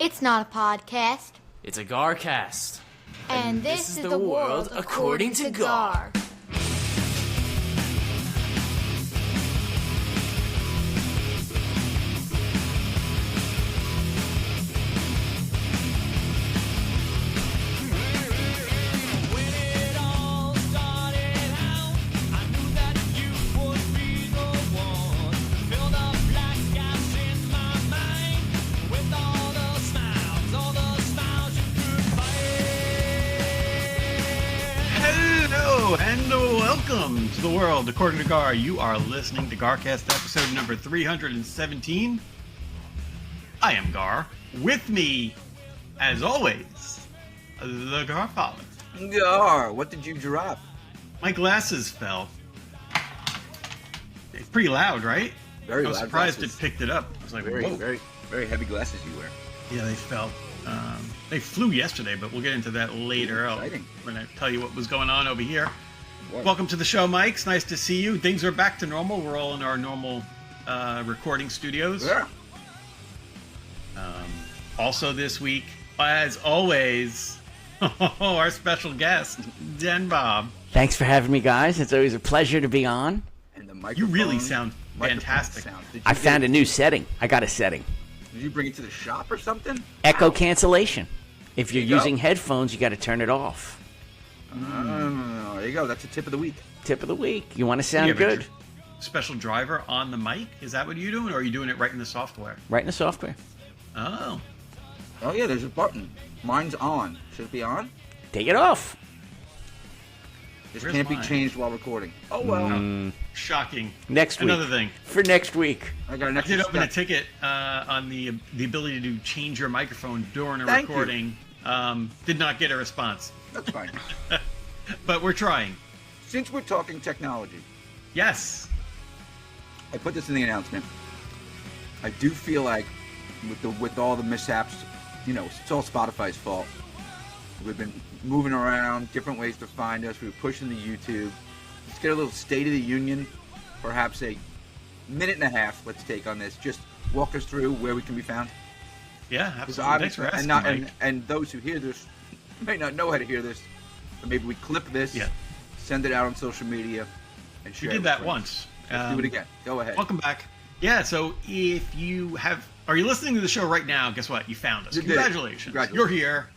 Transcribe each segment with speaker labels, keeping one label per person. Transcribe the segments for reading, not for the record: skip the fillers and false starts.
Speaker 1: It's not a podcast.
Speaker 2: It's a GarCast.
Speaker 1: And this is the world according to Gar.
Speaker 3: And welcome to the world according to Gar. You are listening to GarCast episode number 317. I am Gar. With me, as always, the Gar father.
Speaker 4: Gar, what did you drop?
Speaker 3: My glasses fell. It's pretty loud, right?
Speaker 4: Very
Speaker 3: I was
Speaker 4: loud
Speaker 3: surprised
Speaker 4: glasses.
Speaker 3: it picked it up. I was like,
Speaker 4: Very,
Speaker 3: whoa.
Speaker 4: very heavy glasses you wear.
Speaker 3: Yeah, they fell. They flew yesterday, but we'll get into that later.
Speaker 4: Exciting.
Speaker 3: I'm going to tell you what was going on over here.
Speaker 4: What?
Speaker 3: Welcome to the show, Mike. It's nice to see you. Things are back to normal. We're all in our normal recording studios.
Speaker 4: Yeah.
Speaker 3: Also this week, as always, our special guest, Den Bob.
Speaker 5: Thanks for having me, guys. It's always a pleasure to be on.
Speaker 4: And the
Speaker 3: You
Speaker 4: microphone.
Speaker 3: really sound
Speaker 4: microphone
Speaker 3: fantastic.
Speaker 4: sound. Did you
Speaker 5: I
Speaker 4: get
Speaker 5: found
Speaker 4: it-
Speaker 5: a new setting. I got a setting.
Speaker 4: Did you bring it to the shop or something?
Speaker 5: Echo cancellation. If you're
Speaker 4: There you go.
Speaker 5: using headphones, you got to turn it off.
Speaker 4: There you go. That's a tip of the week.
Speaker 5: Tip of the week. You want to
Speaker 3: You
Speaker 5: sound
Speaker 3: have a
Speaker 5: good?
Speaker 3: special driver on the mic? Is that what you're doing, or are you doing it right in the software?
Speaker 5: Right in the software.
Speaker 3: Oh.
Speaker 4: Oh yeah, there's a button. Mine's on. Should it be on?
Speaker 5: Take it off.
Speaker 4: This
Speaker 3: Where's
Speaker 4: can't be
Speaker 3: mine?
Speaker 4: changed while recording. Oh well.
Speaker 3: Shocking.
Speaker 5: Next week.
Speaker 3: Another thing.
Speaker 5: For next week.
Speaker 4: I got an
Speaker 3: I
Speaker 4: extra
Speaker 3: did open a
Speaker 4: step.
Speaker 3: ticket on the ability to change your microphone during a
Speaker 4: Thank you.
Speaker 3: recording. Did not get a response,
Speaker 4: That's fine.
Speaker 3: but we're trying.
Speaker 4: Since we're talking technology,
Speaker 3: Yes.
Speaker 4: I put this in the announcement. I do feel like with all the mishaps, it's all Spotify's fault. We've been moving around, different ways to find us. We were pushing the YouTube. Let's get a little State of the Union, perhaps a minute and a half. Let's take on this. Just walk us through where we can be found.
Speaker 3: Yeah,
Speaker 4: 'Cause
Speaker 3: absolutely. Thanks for asking, Mike.
Speaker 4: and those who hear this may not know how to hear this. But maybe we clip this,
Speaker 3: Yeah.
Speaker 4: send it out on social media, and
Speaker 3: We
Speaker 4: share it
Speaker 3: did
Speaker 4: with
Speaker 3: that
Speaker 4: friends.
Speaker 3: once.
Speaker 4: Let's do it again. Go ahead.
Speaker 3: Welcome back. Yeah, so if you are you listening to the show right now, guess what? You found us.
Speaker 4: You did.
Speaker 3: Congratulations.
Speaker 4: Congratulations.
Speaker 3: You're here.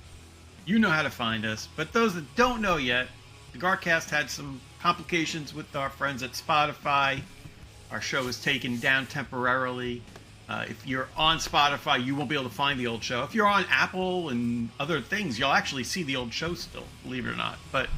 Speaker 3: You know how to find us. But those that don't know yet, the GarCast had some complications with our friends at Spotify. Our show is taken down temporarily. If you're on Spotify, you won't be able to find the old show. If you're on Apple and other things, you'll actually see the old show still, believe it or not. But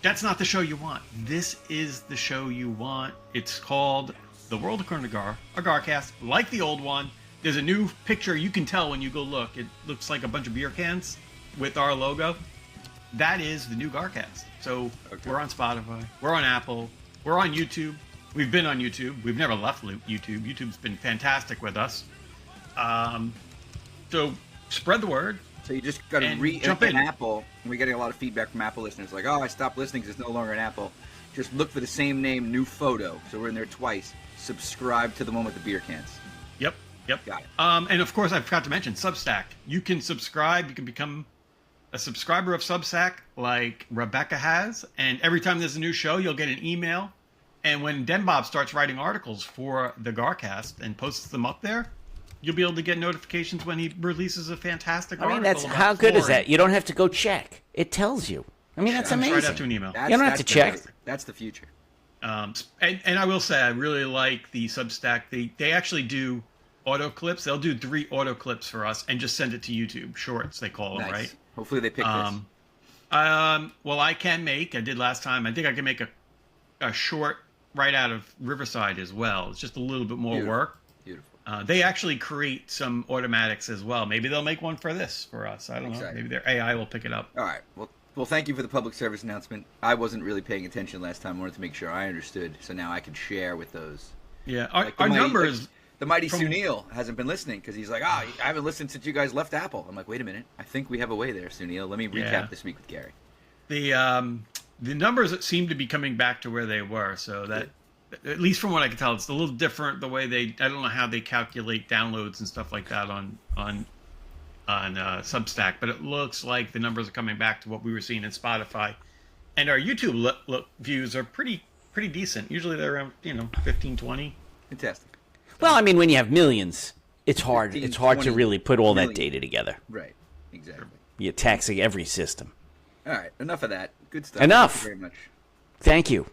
Speaker 3: that's not the show you want. This is the show you want. It's called The World According to Gar, a GarCast, like the old one. There's a new picture you can tell when you go look. It looks like a bunch of beer cans with our logo. That is the new GarCast. So
Speaker 4: Okay.
Speaker 3: we're on Spotify, we're on Apple, we're on YouTube. We've been on YouTube. We've never left YouTube. YouTube's been fantastic with us. So spread the word.
Speaker 4: So you just got to
Speaker 3: And jump in.
Speaker 4: Apple. And we're getting a lot of feedback from Apple listeners, like, "Oh, I stopped listening because it's no longer an Apple." Just look for the same name, new photo. So we're in there twice. Subscribe to the one with the beer cans.
Speaker 3: Yep.
Speaker 4: Got it.
Speaker 3: And of course, I forgot to mention Substack. You can subscribe. You can become a subscriber of Substack like Rebecca has. And every time there's a new show, you'll get an email. And when Den Bob starts writing articles for the GarCast and posts them up there, you'll be able to get notifications when he releases a fantastic
Speaker 5: I
Speaker 3: article.
Speaker 5: mean, that's
Speaker 3: about
Speaker 5: how good is
Speaker 3: flooring.
Speaker 5: that? You don't have to go check. It tells you. I mean, that's
Speaker 3: Comes
Speaker 5: amazing.
Speaker 3: right out to an email.
Speaker 5: You don't have to check.
Speaker 4: That's the future.
Speaker 3: And I will say, I really like the Substack. They actually do auto clips. They'll do 3 auto clips for us and just send it to YouTube. Shorts, they call them,
Speaker 4: Nice.
Speaker 3: right?
Speaker 4: Hopefully they pick this.
Speaker 3: Well, I did last time. I think I can make a short right out of Riverside as well. It's just a little bit more
Speaker 4: Beautiful.
Speaker 3: work.
Speaker 4: Beautiful.
Speaker 3: They actually create some automatics as well. Maybe they'll make one for this for us. I don't know.
Speaker 4: Exciting.
Speaker 3: Maybe their AI will pick it up.
Speaker 4: All right. Well, thank you for the public service announcement. I wasn't really paying attention last time. I wanted to make sure I understood, so now I can share with those.
Speaker 3: Yeah,
Speaker 4: Like the
Speaker 3: our
Speaker 4: mighty-
Speaker 3: numbers.
Speaker 4: The mighty
Speaker 3: from-
Speaker 4: Sunil hasn't been listening because he's like, I haven't listened since you guys left Apple. I'm like, wait a minute. I think we have a way there, Sunil. Let me recap
Speaker 3: Yeah.
Speaker 4: this week with Gary.
Speaker 3: The numbers seem to be coming back to where they were. So that, at least from what I can tell, it's a little different the way I don't know how they calculate downloads and stuff like that on Substack, but it looks like the numbers are coming back to what we were seeing in Spotify, and our YouTube views are pretty decent. Usually they're around 15, 20.
Speaker 4: Fantastic.
Speaker 5: Well, I mean, when you have millions, it's hard.
Speaker 4: 15,
Speaker 5: It's hard to
Speaker 4: 20
Speaker 5: really put all that
Speaker 4: million.
Speaker 5: data together.
Speaker 4: Right. Exactly.
Speaker 5: You're taxing every system.
Speaker 4: All right. Enough of that. Good stuff.
Speaker 5: Enough.
Speaker 4: Thank you very much.
Speaker 5: Thank you.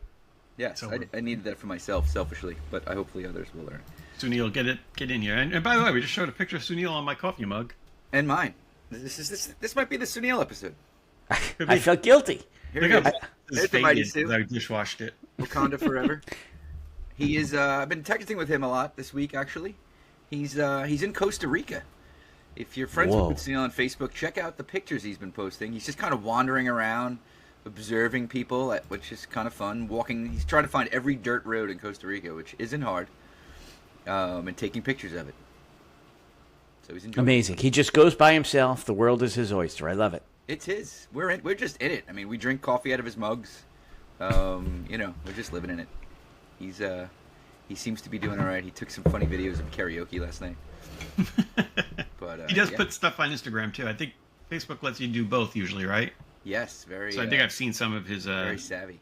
Speaker 4: Yes,
Speaker 3: So
Speaker 4: I needed that for myself selfishly, but hopefully others will learn.
Speaker 3: Sunil, get in here. And by the way, we just showed a picture of Sunil on my coffee mug.
Speaker 4: And mine. This might be the Sunil episode.
Speaker 5: I felt guilty.
Speaker 4: Here
Speaker 3: Look
Speaker 4: he
Speaker 3: how
Speaker 4: is.
Speaker 3: this
Speaker 4: There's the mighty
Speaker 3: faded
Speaker 4: Sue.
Speaker 3: as I dishwashed it.
Speaker 4: Wakanda forever. He is. I've been texting with him a lot this week. Actually, he's in Costa Rica. If you're friends
Speaker 5: Whoa.
Speaker 4: with Sunil on Facebook, check out the pictures he's been posting. He's just kind of wandering around, observing people, which is kind of fun. Walking. He's trying to find every dirt road in Costa Rica, which isn't hard, and taking pictures of it. So he's enjoying
Speaker 5: Amazing. He just goes by himself. The world is his oyster. I love it.
Speaker 4: It's his. We're just in it. I mean, we drink coffee out of his mugs. We're just living in it. He seems to be doing all right. He took some funny videos of karaoke last night. But
Speaker 3: He does
Speaker 4: yeah.
Speaker 3: put stuff on Instagram too. I think Facebook lets you do both usually, right?
Speaker 4: Yes, very.
Speaker 3: So I think I've seen some of his.
Speaker 4: Very savvy.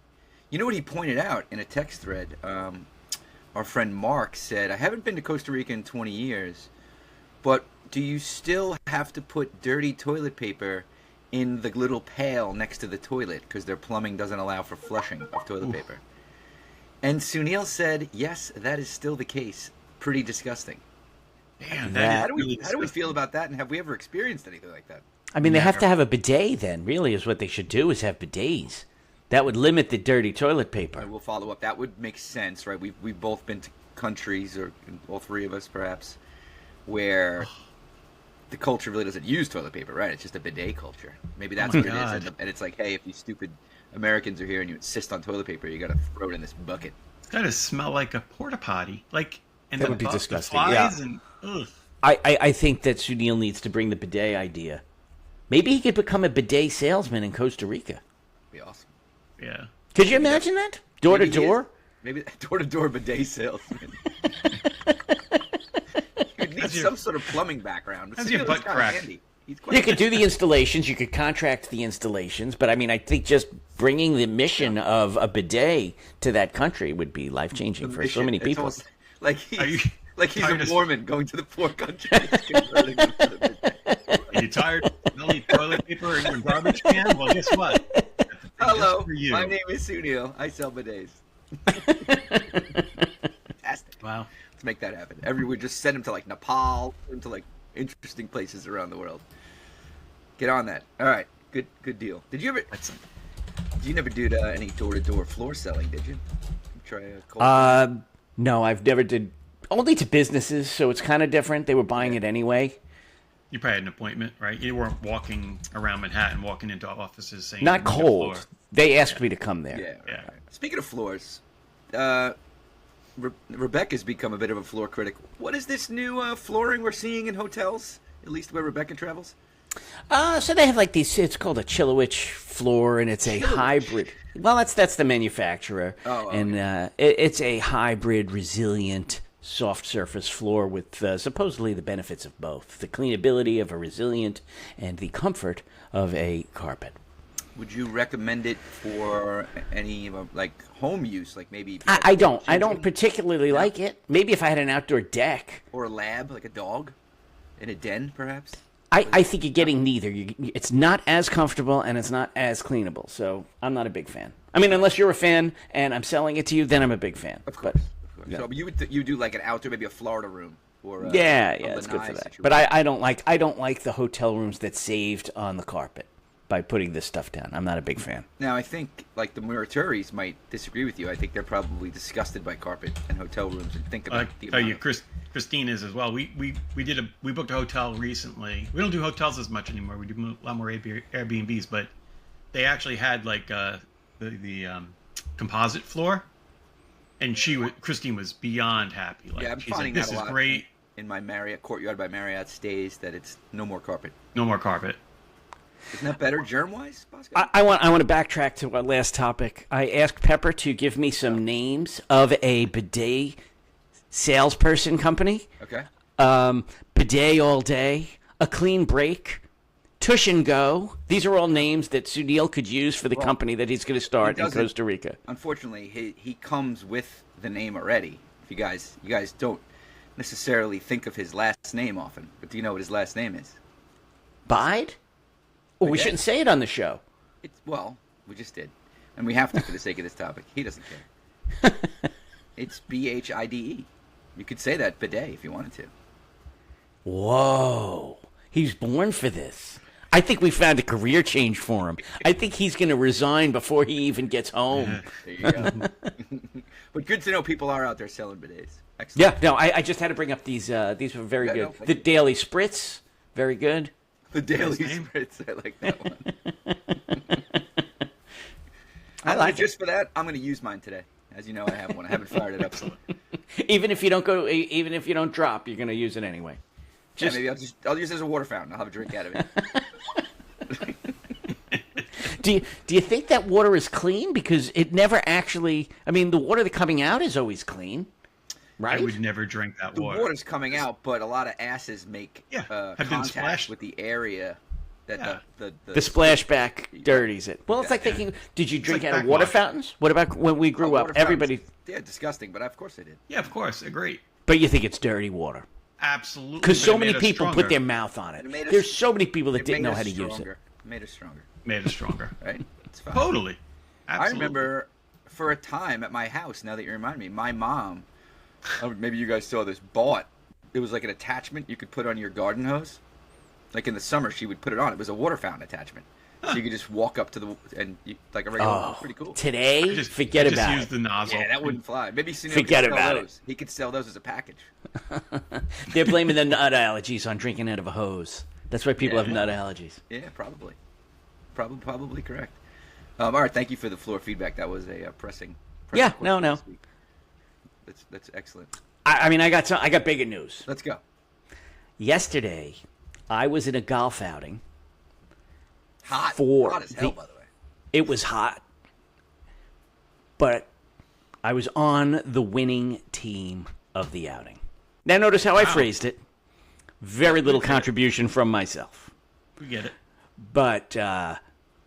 Speaker 4: You know what he pointed out in a text thread? Our friend Mark said, "I haven't been to Costa Rica in 20 years, but do you still have to put dirty toilet paper in the little pail next to the toilet because their plumbing doesn't allow for flushing of toilet paper?" And Sunil said, "Yes, that is still the case. Pretty disgusting."
Speaker 3: Damn,
Speaker 5: That-
Speaker 3: that
Speaker 4: How
Speaker 3: is
Speaker 4: do we
Speaker 3: really
Speaker 4: how do we
Speaker 3: disgusting.
Speaker 4: feel about that? And have we ever experienced anything like that?
Speaker 5: I mean, they have
Speaker 3: Never.
Speaker 5: to have a bidet then, really, is what they should do, is have bidets. That would limit the dirty toilet paper.
Speaker 4: I will follow up. That would make sense, right? We've both been to countries, or all three of us perhaps, where the culture really doesn't use toilet paper, right? It's just a bidet culture. Maybe that's
Speaker 3: my
Speaker 4: what it is.
Speaker 3: God.
Speaker 4: And it's like, hey, if you stupid Americans are here and you insist on toilet paper, you got to throw it in this bucket.
Speaker 3: It's gotta smell like a porta potty. Like, and
Speaker 5: That
Speaker 3: the
Speaker 5: would be
Speaker 3: the
Speaker 5: disgusting,
Speaker 3: flies
Speaker 5: yeah.
Speaker 3: and ugh.
Speaker 5: I think that Sunil needs to bring the bidet idea. Maybe he could become a bidet salesman in Costa Rica.
Speaker 4: Be awesome.
Speaker 3: Yeah.
Speaker 5: Could you imagine that? Door to
Speaker 4: Maybe he is.
Speaker 5: door?
Speaker 4: Maybe door to door bidet salesman. You'd need
Speaker 3: How's your-
Speaker 4: some sort of plumbing background.
Speaker 3: how's your
Speaker 4: Sunil is
Speaker 3: butt
Speaker 4: kinda
Speaker 3: crack?
Speaker 4: handy. He's quite
Speaker 5: You could do the installations. You could contract the installations. But, I mean, I think just bringing the mission of a bidet to that country would be life-changing for so
Speaker 4: mission.
Speaker 5: many
Speaker 4: It's
Speaker 5: people.
Speaker 4: almost like
Speaker 3: Are you
Speaker 4: he's a
Speaker 3: tired of-
Speaker 4: Mormon going to the poor countries. converting them to the bidet.
Speaker 3: Are you tired of smelly toilet paper in your garbage can? Well, guess what? That's the thing
Speaker 4: Hello,
Speaker 3: just for you.
Speaker 4: my name is Sunil. I sell bidets. Fantastic.
Speaker 3: Wow.
Speaker 4: Let's make that happen. Everywhere, just send them to like Nepal, send them to like interesting places around the world. Get on that. All right, good deal. Did you never do any door-to-door floor selling? Did you? Try a cold
Speaker 5: No, I've never did. Only to businesses, so it's kind of different. They were buying it anyway.
Speaker 3: You probably had an appointment, right? You weren't walking around Manhattan, walking into offices saying,
Speaker 5: Not
Speaker 3: "We need a
Speaker 5: cold.
Speaker 3: floor."
Speaker 5: They asked me to come there.
Speaker 4: Yeah.
Speaker 3: Yeah.
Speaker 4: Right. Speaking of floors, Rebecca's become a bit of a floor critic. What is this new flooring we're seeing in hotels? At least where Rebecca travels.
Speaker 5: So they have like these. It's called a Chilowich floor, and it's a hybrid. Well, that's the manufacturer, and it's a hybrid, resilient, soft surface floor with supposedly the benefits of both: the cleanability of a resilient and the comfort of a carpet.
Speaker 4: Would you recommend it for any like home use, like maybe?
Speaker 5: I don't particularly like it. Maybe if I had an outdoor deck.
Speaker 4: Or a lab, like a dog, in a den, perhaps.
Speaker 5: I think you're getting neither. It's not as comfortable and it's not as cleanable. So I'm not a big fan. I mean, unless you're a fan and I'm selling it to you, then I'm a big fan.
Speaker 4: Of course.
Speaker 5: yeah.
Speaker 4: So you would do like an outdoor, maybe a Florida room, or
Speaker 5: Yeah,
Speaker 4: a
Speaker 5: it's good for
Speaker 4: lanai
Speaker 5: that.
Speaker 4: situation.
Speaker 5: But I don't like the hotel rooms that saved on the carpet by putting this stuff down. I'm not a big fan.
Speaker 4: Now I think like the Muraturis might disagree with you. I think they're probably disgusted by carpet and hotel rooms and think about the
Speaker 3: tell
Speaker 4: amount
Speaker 3: you,
Speaker 4: of-
Speaker 3: Christine is as well. We booked a hotel recently. We don't do hotels as much anymore. We do a lot more Airbnbs, but they actually had like the composite floor, and Christine was beyond happy. Like,
Speaker 4: Yeah, I'm
Speaker 3: she's like,
Speaker 4: finding
Speaker 3: this
Speaker 4: that a
Speaker 3: is
Speaker 4: lot
Speaker 3: great.
Speaker 4: in my Marriott Courtyard by Marriott stays that it's no more carpet.
Speaker 3: No more carpet.
Speaker 4: Isn't that better germ-wise, Bosco?
Speaker 5: I want to backtrack to our last topic. I asked Pepper to give me some names of a bidet salesperson company.
Speaker 4: Okay.
Speaker 5: Bidet all day. A Clean Break, Tush and Go. These are all names that Sunil could use for the company that he's going to start in Costa Rica.
Speaker 4: Unfortunately, he comes with the name already. If you guys don't necessarily think of his last name often, but do you know what his last name is?
Speaker 5: Bide? Oh, we shouldn't say it on the show.
Speaker 4: Well, we just did. And we have to for the sake of this topic. He doesn't care. It's Bhide. You could say that bidet if you wanted to.
Speaker 5: Whoa. He's born for this. I think we found a career change for him. I think he's going to resign before he even gets home.
Speaker 4: There you go. But good to know people are out there selling bidets. Excellent.
Speaker 5: Yeah, no, I just had to bring up these. These were very good.
Speaker 4: No,
Speaker 5: the Daily Spritz, very good.
Speaker 4: The Daily Spritz. I like that one.
Speaker 5: I like
Speaker 4: just for that, I'm going to use mine today. As you know, I have one. I haven't fired it up.
Speaker 5: Even if you don't drop, you're going to use it anyway.
Speaker 4: Maybe I'll use it as a water fountain. I'll have a drink out of it.
Speaker 5: Do you think that water is clean? Because it never actually. I mean, the water that's coming out is always clean, right?
Speaker 3: I would never drink that water.
Speaker 4: The water's coming out, but a lot of asses make contact with the area that the
Speaker 5: splashback dirties it. Well, it's like thinking, did you drink out of water fountains? What about when we grew up? Everybody.
Speaker 4: Yeah, disgusting, but of course they did.
Speaker 3: Yeah, of course, agree.
Speaker 5: But you think it's dirty water?
Speaker 3: Absolutely.
Speaker 5: Because so many people put their mouth on it. There's so many people that didn't know how to use it.
Speaker 4: Made us stronger.
Speaker 3: Made us stronger.
Speaker 4: Right? It's fine.
Speaker 3: Totally. Absolutely.
Speaker 4: I remember for a time at my house, now that you remind me, my mom, maybe you guys saw this, it was like an attachment you could put on your garden hose. Like in the summer, she would put it on. It was a water fountain attachment. So you could just walk up to like a regular one. It was pretty cool.
Speaker 5: Today, forget about it.
Speaker 3: Just use the nozzle.
Speaker 4: Yeah, that wouldn't fly. Maybe Sunil
Speaker 5: forget
Speaker 4: could sell
Speaker 5: about
Speaker 4: those. He could sell those as a package.
Speaker 5: They're blaming the nut allergies on drinking out of a hose. That's why people have nut allergies.
Speaker 4: Yeah, probably. Probably correct. All right, thank you for the floor feedback. That was a pressing
Speaker 5: Yeah,
Speaker 4: question
Speaker 5: no.
Speaker 4: this week. That's excellent.
Speaker 5: I mean, I got bigger news.
Speaker 4: Let's go.
Speaker 5: Yesterday, I was in a golf outing.
Speaker 4: Hot as hell, by the way.
Speaker 5: It was hot, but I was on the winning team of the outing. Now, notice how I phrased it. Very little contribution from myself.
Speaker 3: We get it.
Speaker 5: But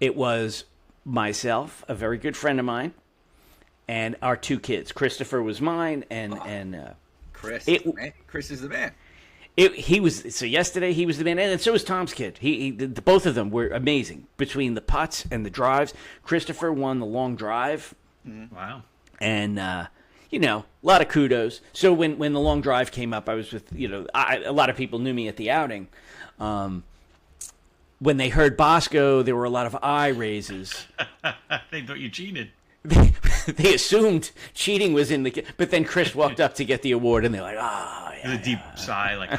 Speaker 5: it was myself, a very good friend of mine, and our two kids. Christopher was mine, and
Speaker 4: Chris. Chris is the man.
Speaker 5: Yesterday he was the man, and so was Tom's kid. Both of them were amazing between the putts and the drives. Christopher won the long drive.
Speaker 3: Wow.
Speaker 5: And a lot of kudos. So when the long drive came up, I was with a lot of people knew me at the outing. When they heard Bosco, there were a lot of eye raises.
Speaker 3: They thought you cheated.
Speaker 5: They assumed cheating was in the. But then Chris walked up to get the award, and they're like,
Speaker 3: a deep sigh, like.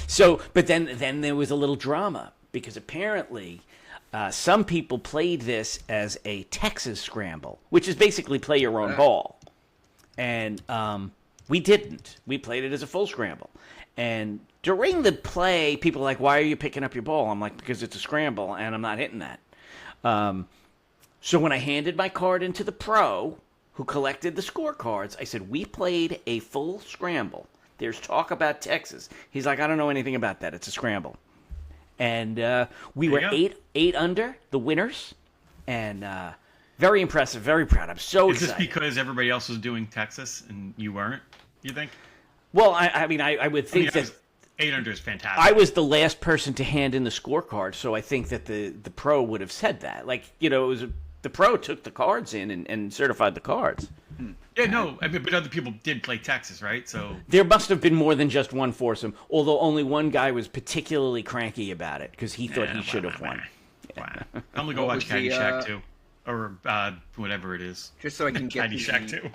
Speaker 5: So, but then there was a little drama because apparently some people played this as a Texas scramble, which is basically play your own ball, and we didn't. We played it as a full scramble, and during the play, people were like, "Why are you picking up your ball?" I'm like, "Because it's a scramble, and I'm not hitting that." So when I handed my card into the pro who collected the scorecards, I said, "We played a full scramble. There's talk about Texas." He's like, "I don't know anything about that. It's a scramble." And we were eight under, the winners, and very impressive, very proud. I'm so excited.
Speaker 3: Is this because everybody else was doing Texas and you weren't, you think?
Speaker 5: Well, I mean, I would think that
Speaker 3: 8 under is fantastic.
Speaker 5: I was the last person to hand in the scorecard, so I think that the pro would have said that. Like, it was the pro took the cards in and certified the cards.
Speaker 3: Yeah, no, but other people did play Texas, right? So
Speaker 5: there must have been more than just one foursome, although only one guy was particularly cranky about it because he thought he should have won.
Speaker 3: Wow. I'm gonna go watch Caddyshack 2, or whatever it is.
Speaker 4: Just so I can get
Speaker 3: Caddyshack 2.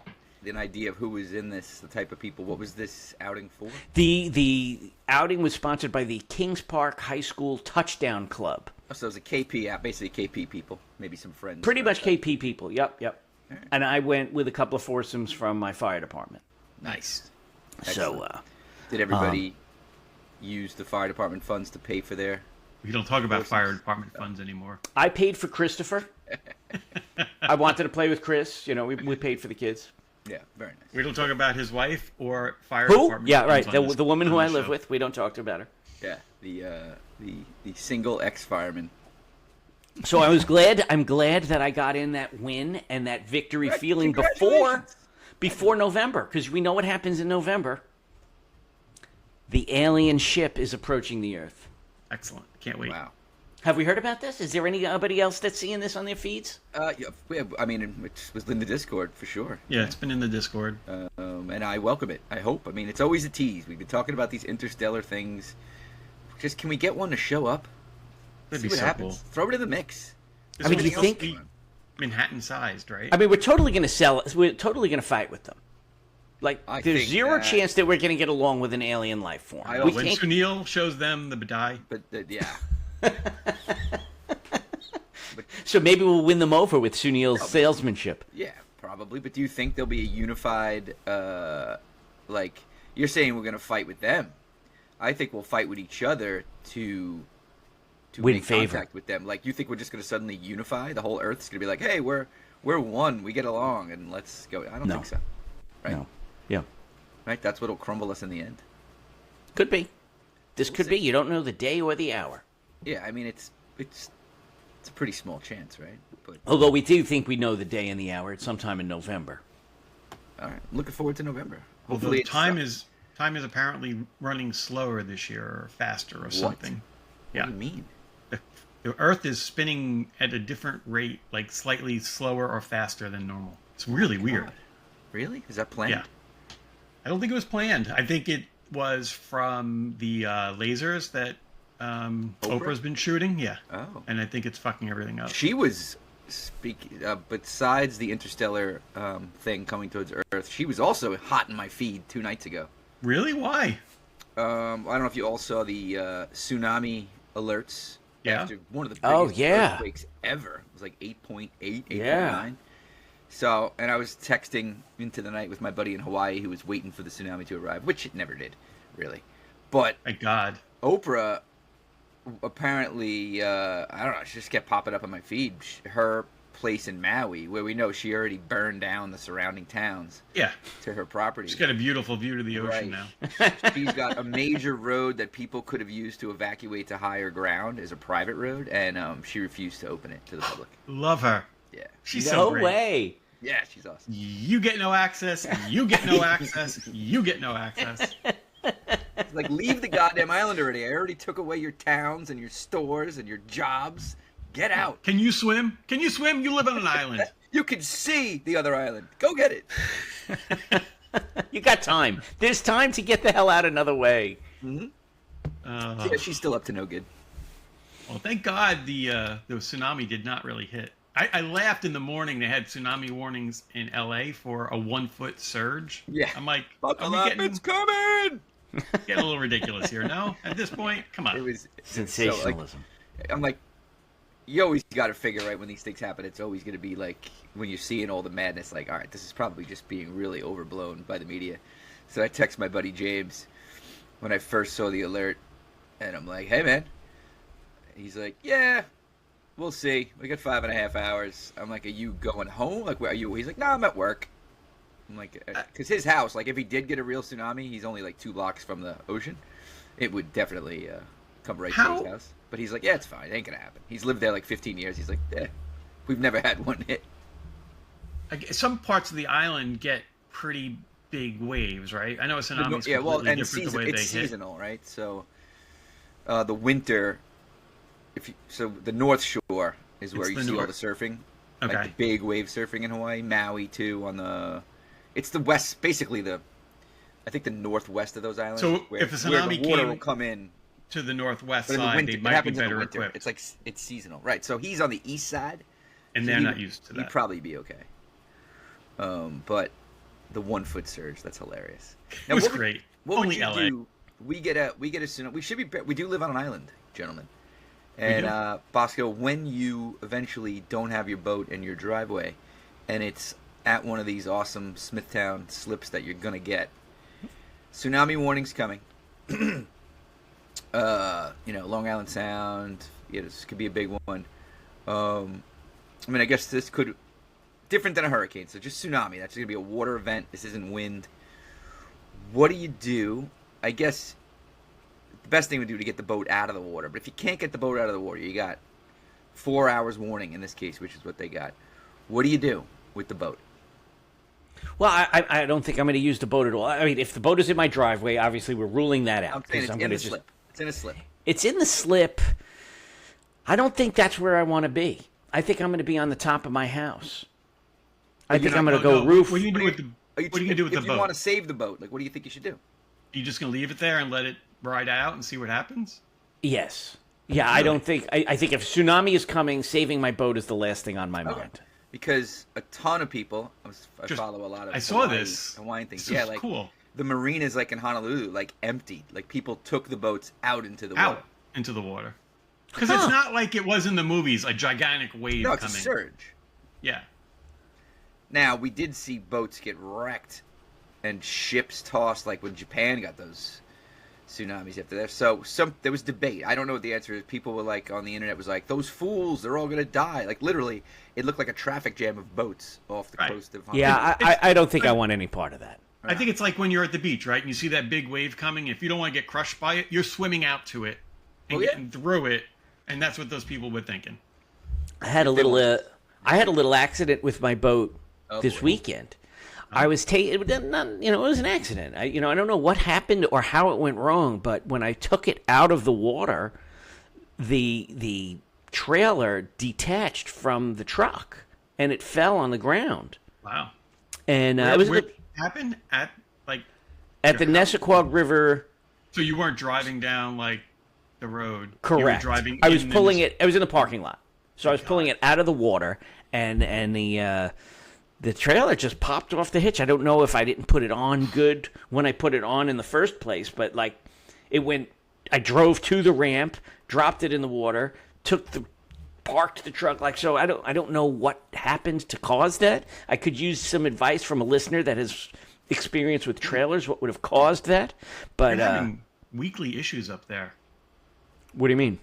Speaker 4: An idea of who was in this, the type of people. What was this outing for?
Speaker 5: The outing was sponsored by the Kings Park High School Touchdown Club.
Speaker 4: Oh, so it was a KP app, basically KP people, maybe some friends.
Speaker 5: Pretty much KP people. Yep. Right. And I went with a couple of foursomes from my fire department.
Speaker 3: Nice.
Speaker 5: Excellent. So,
Speaker 4: did everybody use the fire department funds to pay for their?
Speaker 3: We don't talk about fire department funds anymore.
Speaker 5: I paid for Christopher. I wanted to play with Chris. We paid for the kids.
Speaker 4: Yeah, very nice.
Speaker 3: We don't talk about his wife or fire
Speaker 5: Who?
Speaker 3: department.
Speaker 5: Yeah, right.
Speaker 3: on
Speaker 5: The woman who
Speaker 3: on
Speaker 5: I
Speaker 3: the
Speaker 5: live
Speaker 3: show.
Speaker 5: with. We don't talk about her.
Speaker 4: Yeah, the single ex-fireman.
Speaker 5: So I was glad. I'm glad that I got in that win and that victory feeling before November, because we know what happens in November. The alien ship is approaching the Earth.
Speaker 3: Excellent. Can't wait.
Speaker 4: Wow.
Speaker 5: Have we heard about this? Is there anybody else that's seeing this on their feeds?
Speaker 4: Yeah, I mean, it was in the Discord for sure.
Speaker 3: Yeah, it's been in the Discord.
Speaker 4: And I welcome it. I hope. I mean, it's always a tease. We've been talking about these interstellar things. Just can we get one to show up?
Speaker 3: That'd
Speaker 4: See
Speaker 3: be
Speaker 4: what
Speaker 3: so
Speaker 4: happens.
Speaker 3: cool.
Speaker 4: Throw it in the mix.
Speaker 3: This
Speaker 5: I mean,
Speaker 3: will
Speaker 5: do you
Speaker 3: also
Speaker 5: think-
Speaker 3: be Manhattan-sized, right?
Speaker 5: I mean, we're totally going to sell. We're totally going to fight with them. Like,
Speaker 4: I
Speaker 5: there's
Speaker 4: think
Speaker 5: zero
Speaker 4: that-
Speaker 5: chance that we're going to get along with an alien life form.
Speaker 4: I-
Speaker 3: when Sunil shows them the Badai.
Speaker 4: But yeah.
Speaker 5: So maybe we'll win them over with Sunil's salesmanship.
Speaker 4: Yeah, probably. But do you think there'll be a unified, like, you're saying we're going to fight with them. I think we'll fight with each other to
Speaker 5: Win
Speaker 4: make
Speaker 5: favor.
Speaker 4: contact with them. Like, you think we're just going to suddenly unify? The whole Earth's going to be like, hey, we're one. We get along, and let's go. I don't
Speaker 5: No.
Speaker 4: think so. Right?
Speaker 5: No. Yeah.
Speaker 4: Right? That's what'll crumble us in the end.
Speaker 5: Could be. This
Speaker 4: We'll
Speaker 5: could
Speaker 4: see.
Speaker 5: be. You don't know the day or the hour.
Speaker 4: Yeah, I mean, it's a pretty small chance, right? But
Speaker 5: Although we do think we know the day and the hour. It's sometime in November.
Speaker 4: all right, looking forward to November.
Speaker 3: Although
Speaker 4: Hopefully,
Speaker 3: time is apparently running slower this year, or faster, or something.
Speaker 4: What
Speaker 3: Yeah,
Speaker 4: do you mean?
Speaker 3: the Earth is spinning at a different rate, like slightly slower or faster than normal. It's really weird.
Speaker 4: Really? Is that planned?
Speaker 3: Yeah, I don't think it was planned. I think it was from the lasers that Oprah's been shooting. Yeah.
Speaker 4: Oh.
Speaker 3: And I think it's fucking everything up.
Speaker 4: She was speaking. Besides the interstellar thing coming towards Earth, she was also hot in my feed 2 nights ago.
Speaker 3: Really? Why?
Speaker 4: I don't know if you all saw the tsunami alerts.
Speaker 3: Yeah.
Speaker 4: After one of the
Speaker 5: Oh,
Speaker 4: biggest
Speaker 5: yeah.
Speaker 4: earthquakes ever. It was like 8.8, 8.9.
Speaker 5: Yeah.
Speaker 4: So, and I was texting into the night with my buddy in Hawaii who was waiting for the tsunami to arrive, which it never did, really. But
Speaker 3: Thank God.
Speaker 4: Oprah apparently, I don't know, she just kept popping up on my feed. Her place in Maui, where we know she already burned down the surrounding towns
Speaker 3: Yeah.
Speaker 4: to her property.
Speaker 3: She's got a beautiful view to the ocean now.
Speaker 4: She's got a major road that people could have used to evacuate to higher ground as a private road, and she refused to open it to the public.
Speaker 3: Love her.
Speaker 4: Yeah.
Speaker 3: She's
Speaker 5: No
Speaker 3: so great.
Speaker 5: way.
Speaker 4: Yeah, she's awesome.
Speaker 3: You get no access. You get no access. You get no access.
Speaker 4: It's like, leave the goddamn island already. I already took away your towns and your stores and your jobs. Get out.
Speaker 3: Can you swim? Can you swim? You live on an island.
Speaker 4: You can see the other island. Go get it.
Speaker 5: You got time. There's time to get the hell out another way.
Speaker 4: Yeah, she's still up to no good.
Speaker 3: Well, thank God the tsunami did not really hit. I laughed in the morning. They had tsunami warnings in L.A. for a 1-foot surge.
Speaker 4: Yeah.
Speaker 3: I'm like,
Speaker 4: Buckle
Speaker 3: are
Speaker 4: up,
Speaker 3: we getting
Speaker 4: it's coming.
Speaker 3: a little ridiculous here? No, at this point, come on.
Speaker 4: It was
Speaker 5: Sensationalism.
Speaker 4: I'm like, you always got to figure, right, when these things happen, it's always going to be like, when you're seeing all the madness, like, all right, this is probably just being really overblown by the media. So I text my buddy James when I first saw the alert, and I'm like, hey, man. He's like, yeah, we'll see. We got 5.5 hours. I'm like, are you going home? Like, where are you? He's like, no, I'm at work. I'm like, because his house, like, if he did get a real tsunami, he's only like 2 blocks from the ocean. It would definitely come right to his house. But he's like, yeah, it's fine. It ain't gonna happen. He's lived there like 15 years. He's like, yeah, we've never had one hit.
Speaker 3: Some parts of the island get pretty big waves, right? I know a tsunami is completely different the way
Speaker 4: it's
Speaker 3: they hit.
Speaker 4: seasonal, right? So the winter, so the North Shore is where
Speaker 3: It's
Speaker 4: you
Speaker 3: the
Speaker 4: see all
Speaker 3: north.
Speaker 4: the surfing,
Speaker 3: Okay.
Speaker 4: like the big wave surfing in Hawaii. Maui too it's the west, basically I think the northwest of those islands.
Speaker 3: So
Speaker 4: where,
Speaker 3: if a
Speaker 4: where
Speaker 3: tsunami
Speaker 4: the water
Speaker 3: came
Speaker 4: will come in.
Speaker 3: to the northwest
Speaker 4: But in the
Speaker 3: side,
Speaker 4: winter,
Speaker 3: they
Speaker 4: it
Speaker 3: might be
Speaker 4: happens in the
Speaker 3: better
Speaker 4: winter.
Speaker 3: equipped.
Speaker 4: It's like it's seasonal, right? So he's on the east side,
Speaker 3: And
Speaker 4: so
Speaker 3: they're not used to
Speaker 4: He'd
Speaker 3: that.
Speaker 4: probably be okay. But the 1-foot surge, that's hilarious.
Speaker 3: It was
Speaker 4: what would-
Speaker 3: great.
Speaker 4: What
Speaker 3: Only
Speaker 4: would you
Speaker 3: LA.
Speaker 4: do? We get a tsunami. We do live on an island, gentlemen. And
Speaker 3: do.
Speaker 4: Bosco, when you eventually don't have your boat in your driveway, and it's at one of these awesome Smithtown slips that you're gonna get, tsunami warnings coming. Long Island Sound. This could be a big one. I mean, I guess this could different than a hurricane. So just tsunami. That's going to be a water event. This isn't wind. What do? I guess the best thing to do to get the boat out of the water. But if you can't get the boat out of the water, you got 4 hours warning in this case, which is what they got. What do you do with the boat?
Speaker 5: Well, I don't think I'm going to use the boat at all. I mean, if the boat is in my driveway, obviously we're ruling that out.
Speaker 4: I'm saying it's in the slip. It's in a slip.
Speaker 5: It's in the slip. I don't think that's where I want to be. I think I'm going to be on the top of my house. I think I'm going to go roof.
Speaker 3: What are you going to do with the boat?
Speaker 4: If you want to save the boat, like, what do you think you should do?
Speaker 3: You just going to leave it there and let it ride out and see what happens?
Speaker 5: Yes. Yeah, really? I don't think... I think if tsunami is coming, saving my boat is the last thing on my mind.
Speaker 4: Because a ton of people... I follow a lot of Hawaiian things. Yeah, like,
Speaker 3: cool.
Speaker 4: The marinas, like, in Honolulu, like, emptied. Like, people took the boats out into the water.
Speaker 3: Into the water. Because it's not like it was in the movies, a gigantic wave coming.
Speaker 4: No, it's a surge.
Speaker 3: Yeah.
Speaker 4: Now, we did see boats get wrecked and ships tossed, like when Japan got those tsunamis after that. So there was debate. I don't know what the answer is. People were like, on the internet was like, those fools, they're all going to die. Like, literally, it looked like a traffic jam of boats off the coast of Honolulu.
Speaker 5: Yeah, I don't think I want any part of that.
Speaker 3: I think it's like when you're at the beach, right? And you see that big wave coming. If you don't want to get crushed by it, you're swimming out to it and getting through it. And that's what those people were thinking.
Speaker 5: I had a little accident with my boat this weekend. I was it was an accident. I don't know what happened or how it went wrong, but when I took it out of the water, the trailer detached from the truck and it fell on the ground.
Speaker 3: Wow.
Speaker 5: And
Speaker 3: where did it happen? At
Speaker 5: the Nessequag River. So
Speaker 3: you weren't driving down like the road.
Speaker 5: Correct.
Speaker 3: You were driving.
Speaker 5: I was pulling it. I was in the parking lot, so I was pulling it out of the water, and the trailer just popped off the hitch. I don't know if I didn't put it on good when I put it on in the first place, but like it went. I drove to the ramp, dropped it in the water, parked the truck like so. I don't know what happened to cause that. I could use some advice from a listener that has experience with trailers. What would have caused that? But
Speaker 3: you're having weekly issues up there.
Speaker 5: What do you mean?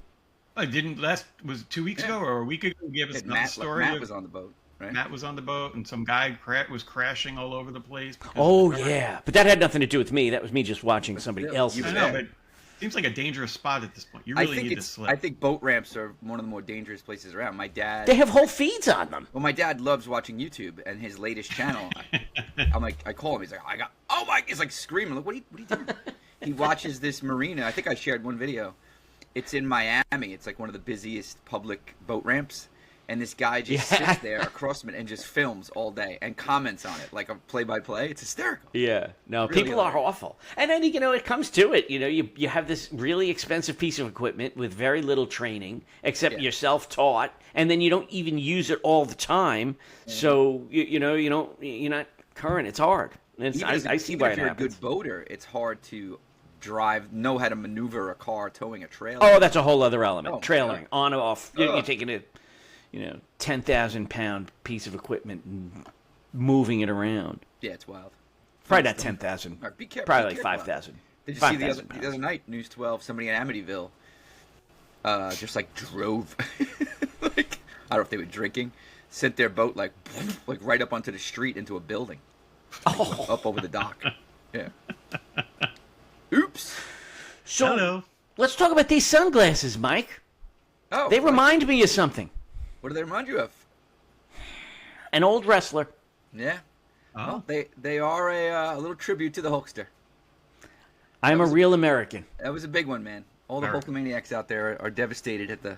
Speaker 3: I didn't was it 2 weeks ago or a week ago? You gave us another story.
Speaker 4: Matt was on the boat, right?
Speaker 3: Matt was on the boat, and some guy was crashing all over the place.
Speaker 5: Yeah, but that had nothing to do with me. That was me just watching somebody else.
Speaker 3: I know, but it seems like a dangerous spot at this point. You really need to slip.
Speaker 4: I think boat ramps are one of the more dangerous places around. My dad...
Speaker 5: They have whole feeds on them.
Speaker 4: Well, my dad loves watching YouTube, and his latest channel, I'm like, I call him, he's like, he's like screaming, look, what are you doing? He watches this marina. I think I shared one video. It's in Miami. It's like one of the busiest public boat ramps. And this guy just sits there across from it and just films all day and comments on it like a play-by-play. It's hysterical.
Speaker 5: Yeah. No, really people are awful. And then, it comes to it. You have this really expensive piece of equipment with very little training, except you're self-taught. And then you don't even use it all the time. Mm-hmm. So, you're not current. It's hard. I see why it happens.
Speaker 4: If you're a good boater, it's hard to know how to maneuver a car towing a trailer.
Speaker 5: Oh, that's a whole other element. Trailering, on and off. You're taking a 10,000-pound piece of equipment and moving it around.
Speaker 4: Yeah, it's wild.
Speaker 5: Probably not 10,000.
Speaker 4: Right, be careful.
Speaker 5: Probably like 5,000.
Speaker 4: Did you see the other night, News 12, somebody in Amityville just like drove, like, I don't know if they were drinking, sent their boat like right up onto the street into a building. Up over the dock. Yeah. Oops.
Speaker 5: So
Speaker 3: Hello.
Speaker 5: Let's talk about these sunglasses, Mike.
Speaker 4: Oh,
Speaker 5: they remind me of something.
Speaker 4: What do they remind you of?
Speaker 5: An old wrestler.
Speaker 4: Yeah.
Speaker 3: Oh.
Speaker 4: Well, they are a little tribute to the Hulkster.
Speaker 5: I'm a real American.
Speaker 4: That was a big one, man. All the Hulkamaniacs out there are devastated at the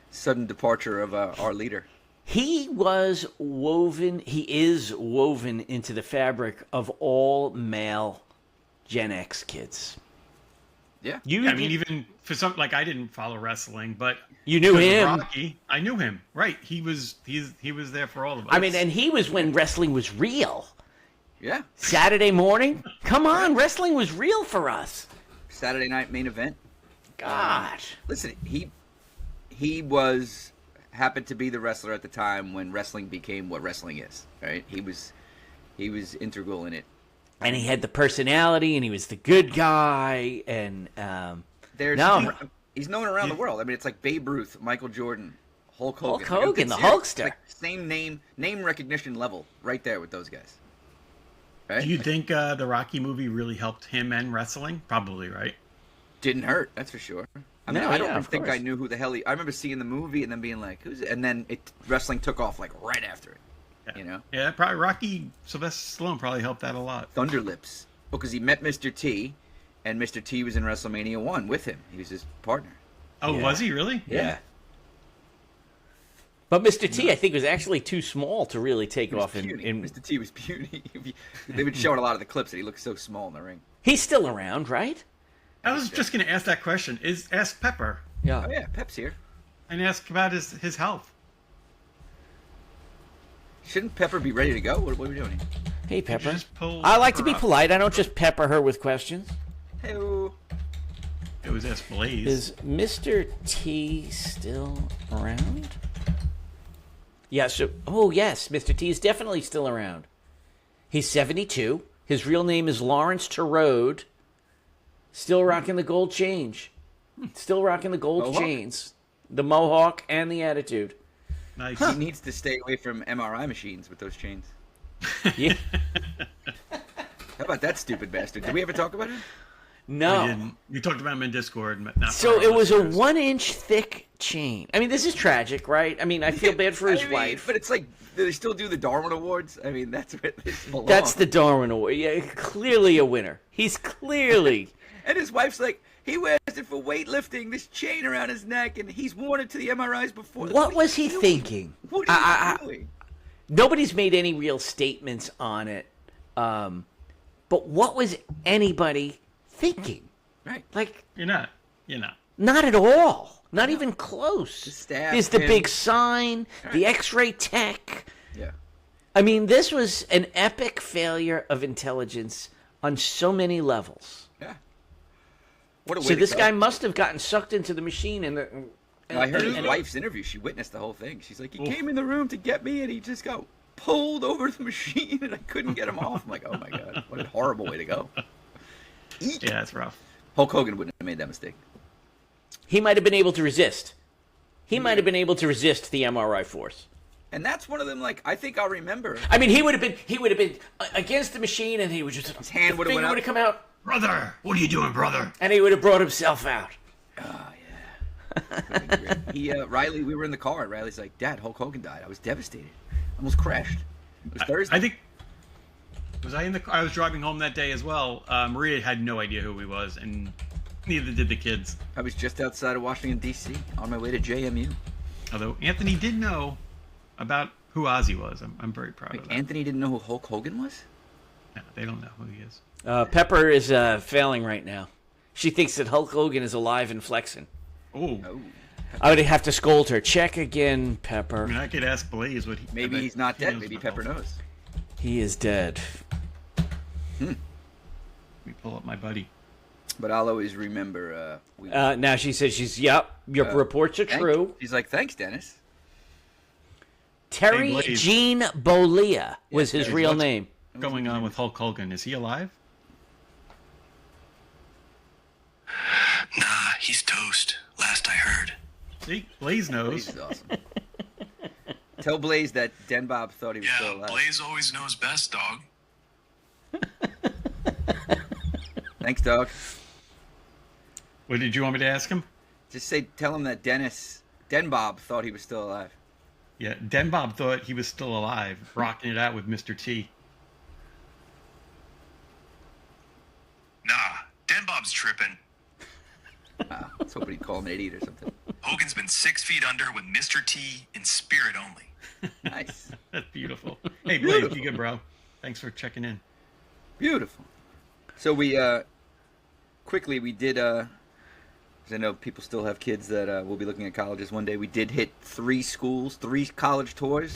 Speaker 4: sudden departure of our leader.
Speaker 5: He is woven into the fabric of all male Gen X kids.
Speaker 4: Yeah.
Speaker 3: Even for some, like, I didn't follow wrestling, but
Speaker 5: you knew him.
Speaker 3: Rocky, I knew him. Right. He was there for all of us.
Speaker 5: I mean, and he was when wrestling was real.
Speaker 4: Yeah.
Speaker 5: Saturday morning? Come on, wrestling was real for us.
Speaker 4: Saturday night main event.
Speaker 5: Gosh.
Speaker 4: Listen, he happened to be the wrestler at the time when wrestling became what wrestling is, right? He was integral in it.
Speaker 5: And he had the personality, and he was the good guy, and
Speaker 4: he's known around the world. I mean, it's like Babe Ruth, Michael Jordan, Hulk Hogan.
Speaker 5: Hulk Hogan, the
Speaker 4: Serious.
Speaker 5: Hulkster.
Speaker 4: Like, same name recognition level right there with those guys. Right?
Speaker 3: Do you think the Rocky movie really helped him and wrestling? Probably, right?
Speaker 4: Didn't hurt, that's for sure. I mean,
Speaker 5: No,
Speaker 4: I
Speaker 5: yeah,
Speaker 4: don't
Speaker 5: of
Speaker 4: think
Speaker 5: course.
Speaker 4: I knew who the hell I remember seeing the movie and then being like, "Who's it?" And then wrestling took off like right after it.
Speaker 3: Yeah.
Speaker 4: You know,
Speaker 3: Yeah, probably Rocky Sylvester Stallone probably helped that a lot.
Speaker 4: Thunderlips. Oh, because he met Mr. T, and Mr. T was in WrestleMania 1 with him. He was his partner.
Speaker 3: Oh,
Speaker 5: Yeah.
Speaker 3: was he really?
Speaker 5: Yeah. But Mr. T, I think, was actually too small to really take
Speaker 4: He was
Speaker 5: off
Speaker 4: puny.
Speaker 5: in.
Speaker 4: Mr. T was puny. They would show in a lot of the clips that he looked so small in the ring.
Speaker 5: He's still around, right?
Speaker 3: I was just going to ask that question. Ask Pepper
Speaker 5: Yeah.
Speaker 4: Oh yeah, Pep's here.
Speaker 3: and ask about his health.
Speaker 4: Shouldn't Pepper be ready to go? What are we doing here?
Speaker 5: Hey, Pepper.
Speaker 3: just pull
Speaker 5: I like to
Speaker 3: Pepper
Speaker 5: be
Speaker 3: up?
Speaker 5: polite. I don't just pepper her with questions.
Speaker 4: Hey,
Speaker 3: It was Ask Blaze.
Speaker 5: Is Mr. T still around? Yeah, oh, yes, Mr. T is definitely still around. He's 72. His real name is Lawrence Terode. Still rocking the gold change. Still rocking the gold
Speaker 4: Mohawk?
Speaker 5: chains. The mohawk and the attitude.
Speaker 3: Nice.
Speaker 4: he needs to stay away from MRI machines with those chains.
Speaker 5: Yeah.
Speaker 4: How about that stupid bastard? Did we ever talk about it?
Speaker 3: We
Speaker 5: No.
Speaker 3: didn't. We talked about him in Discord. Not for
Speaker 5: So
Speaker 3: our
Speaker 5: it was a
Speaker 3: listeners.
Speaker 5: 1-inch thick chain. I mean, this is tragic, right? I mean, I feel bad for his
Speaker 4: I mean,
Speaker 5: wife.
Speaker 4: But it's like, do they still do the Darwin Awards? I mean, that's where this belongs.
Speaker 5: That's the Darwin Award. Yeah, clearly a winner. He's clearly.
Speaker 4: And his wife's like, he wears it for weightlifting, this chain around his neck, and he's worn it to the MRIs before.
Speaker 5: What
Speaker 4: are
Speaker 5: was
Speaker 4: you
Speaker 5: he
Speaker 4: doing?
Speaker 5: thinking?
Speaker 4: What are you doing?
Speaker 5: Nobody's made any real statements on it. But what was anybody thinking?
Speaker 4: Right.
Speaker 5: Like,
Speaker 3: You're not.
Speaker 5: not at all. Not even close.
Speaker 4: The staff,
Speaker 5: There's the
Speaker 4: him.
Speaker 5: big sign, the X-ray tech.
Speaker 4: Yeah.
Speaker 5: I mean, this was an epic failure of intelligence on so many levels.
Speaker 4: Yeah. What a way
Speaker 5: So
Speaker 4: to
Speaker 5: this
Speaker 4: go.
Speaker 5: guy must have gotten sucked into the machine and.
Speaker 4: I heard his
Speaker 5: and-
Speaker 4: wife's interview. She witnessed the whole thing. She's like, he came in the room to get me, and he just got pulled over the machine, and I couldn't get him off. I'm like, oh my god, what a horrible way to go. Eek.
Speaker 3: Yeah, it's rough.
Speaker 4: Hulk Hogan wouldn't have made that mistake.
Speaker 5: He might have been able to resist. He might have been able to resist the MRI force.
Speaker 4: And that's one of them. Like, I think I'll remember.
Speaker 5: I mean, he would have been against the machine, and he would just his
Speaker 4: hand would have went
Speaker 5: would
Speaker 4: up.
Speaker 5: have come out,
Speaker 3: Brother, what are you doing, brother?
Speaker 5: and he would have brought himself out.
Speaker 4: Oh yeah. Riley, we were in the car, and Riley's like, Dad, Hulk Hogan died. I was devastated. Almost crashed. It was Thursday.
Speaker 3: I think. Was I in the car? I was driving home that day as well. Maria had no idea who he was, and neither did the kids.
Speaker 4: I was just outside of Washington, D.C., on my way to JMU.
Speaker 3: Although Anthony did know about who Ozzy was. I'm very proud of that.
Speaker 4: Anthony didn't know who Hulk Hogan was?
Speaker 3: No, they don't know who he is.
Speaker 5: Pepper is failing right now. She thinks that Hulk Hogan is alive and flexing.
Speaker 3: Oh.
Speaker 4: Oh.
Speaker 5: I would have to scold her. Check again,
Speaker 3: I
Speaker 5: Pepper.
Speaker 3: mean, I could ask Blaze what he.
Speaker 4: Maybe
Speaker 3: I bet
Speaker 4: he's not
Speaker 3: he
Speaker 4: dead.
Speaker 3: knows
Speaker 4: Maybe
Speaker 3: about
Speaker 4: Pepper
Speaker 3: Hulk.
Speaker 4: knows.
Speaker 5: He is dead.
Speaker 3: Let me pull up my buddy.
Speaker 4: But I'll always remember.
Speaker 5: Now she says your reports are true.
Speaker 4: She's like, thanks, Dennis.
Speaker 5: Terry
Speaker 3: Hey, Blaze.
Speaker 5: Gene Bollea was his
Speaker 3: Blaze,
Speaker 5: real
Speaker 3: what's
Speaker 5: name.
Speaker 3: Going on with Hulk Hogan? Is he alive?
Speaker 1: Nah, he's toast. Last I heard.
Speaker 3: See, Blaze knows.
Speaker 4: Blaze is awesome. Tell Blaze that Den Bob thought he was still
Speaker 1: Yeah,
Speaker 4: alive.
Speaker 1: Blaze always knows best, dog.
Speaker 4: Thanks, dog.
Speaker 3: What did you want me to ask him?
Speaker 4: Just tell him that Den Bob thought he was still alive.
Speaker 3: Yeah, Den Bob thought he was still alive, rocking it out with Mr. T.
Speaker 1: Nah, Den Bob's tripping.
Speaker 4: I was hoping he'd call him an idiot or something.
Speaker 1: Hogan's been 6 feet under with Mr. T in spirit only.
Speaker 4: Nice.
Speaker 3: That's beautiful. Hey, Blaze, you good, bro? Thanks for checking in.
Speaker 4: Beautiful. So we quickly we did because I know people still have kids that will be looking at colleges one day. We did hit 3 college tours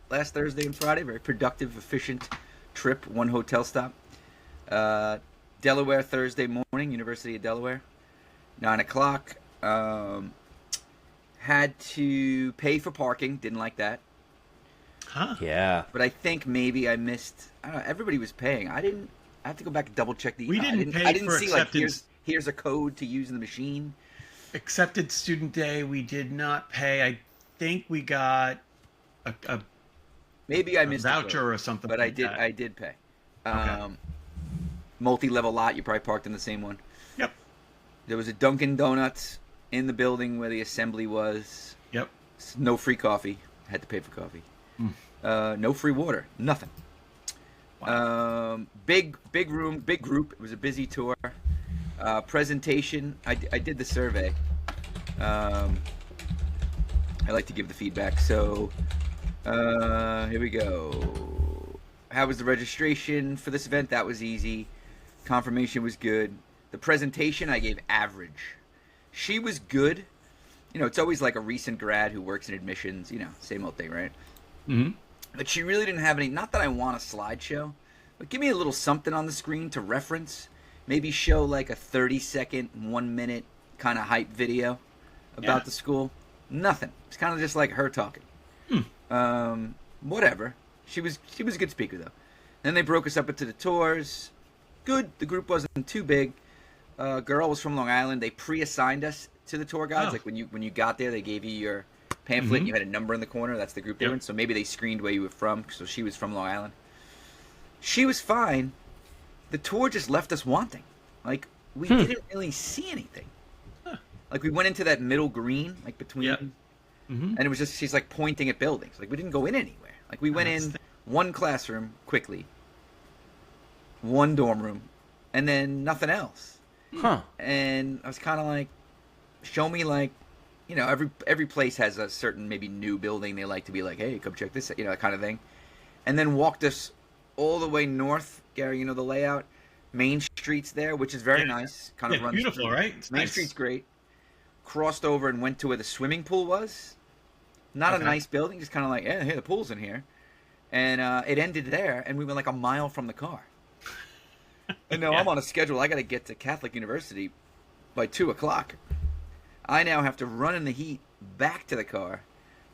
Speaker 4: last Thursday and Friday. Very productive, efficient trip. 1 hotel stop. Delaware Thursday morning, University of Delaware, 9:00. Had to pay for parking. Didn't like that.
Speaker 3: Huh?
Speaker 5: Yeah.
Speaker 4: But I think maybe I missed. I don't know. Everybody was paying. I didn't. I have to go back and double check the.
Speaker 3: We
Speaker 4: email.
Speaker 3: didn't pay
Speaker 4: I didn't
Speaker 3: for
Speaker 4: see like
Speaker 3: acceptance.
Speaker 4: here's a code to use in the machine.
Speaker 3: Accepted Student Day, we did not pay. I think we got a
Speaker 4: maybe I missed
Speaker 3: voucher or something,
Speaker 4: but
Speaker 3: like
Speaker 4: I did pay. Multi-level lot. You probably parked in the same one.
Speaker 3: Yep.
Speaker 4: There was a Dunkin' Donuts in the building where the assembly was.
Speaker 3: Yep.
Speaker 4: No free coffee. Had to pay for coffee. No free water. Nothing. Wow. Big room, big group. It was a busy tour. Presentation. I did the survey. I like to give the feedback. So here we go. How was the registration for this event? That was easy. Confirmation was good. The presentation I gave average. She was good. You know, it's always like a recent grad who works in admissions. You know, same old thing, right?
Speaker 3: Mm-hmm.
Speaker 4: But she really didn't have any. Not that I want a slideshow, but give me a little something on the screen to reference. Maybe show like a 30-second, 1 minute kind of hype video about the school. Nothing. It's kind of just like her talking. Whatever. She was a good speaker though. Then they broke us up into the tours. Good. The group wasn't too big. Girl was from Long Island. They pre-assigned us to the tour guides. Like when you got there, they gave you your pamphlet. And you had a number in the corner. That's the group they were in. So maybe they screened where you were from. So she was from Long Island. She was fine. The tour just left us wanting. Like we didn't really see anything. Like we went into that middle green, like between, and it was just she's like pointing at buildings. Like we didn't go in anywhere. Like we went in one classroom quickly, one dorm room, and then nothing else. And I was kind of like, show me like, you know, every place has a certain maybe new building they like to be like, hey, come check this, you know, that kind of thing. And then walked us all the way north, Gary. You know the layout. Main Street's there, which is very nice. Kind of runs
Speaker 3: beautiful,
Speaker 4: through.
Speaker 3: right? It's
Speaker 4: Main
Speaker 3: nice.
Speaker 4: Street's great. Crossed over and went to where the swimming pool was. Not a nice building, just kind of like, yeah, hey, the pool's in here. And it ended there, and we went like a mile from the car. And now I'm on a schedule. I got to get to Catholic University by 2:00. I now have to run in the heat back to the car,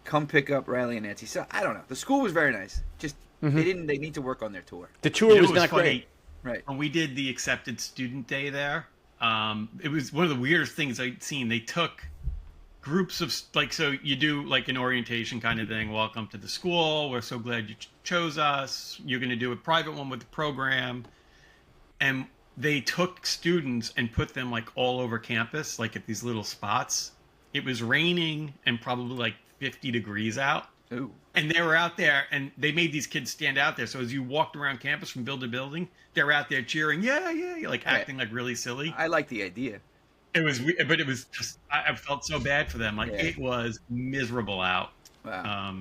Speaker 4: come pick up Riley and Nancy. So I don't know. The school was very nice. Just they need to work on their tour.
Speaker 5: The tour was not
Speaker 3: funny.
Speaker 5: great.
Speaker 4: Right.
Speaker 3: When we did the accepted student day there, it was one of the weirdest things I'd seen. They took groups of, like, so you do like an orientation kind of thing. Welcome to the school. We're so glad you chose us. You're going to do a private one with the program. And they took students and put them like all over campus, like at these little spots. It was raining and probably like 50 degrees out.
Speaker 4: Ooh.
Speaker 3: And they were out there, and they made these kids stand out there. So as you walked around campus from building to building, they're out there cheering, yeah, like acting like really silly.
Speaker 4: I like the idea.
Speaker 3: It was, but it was just, I felt so bad for them. Like it was miserable out.
Speaker 4: Wow.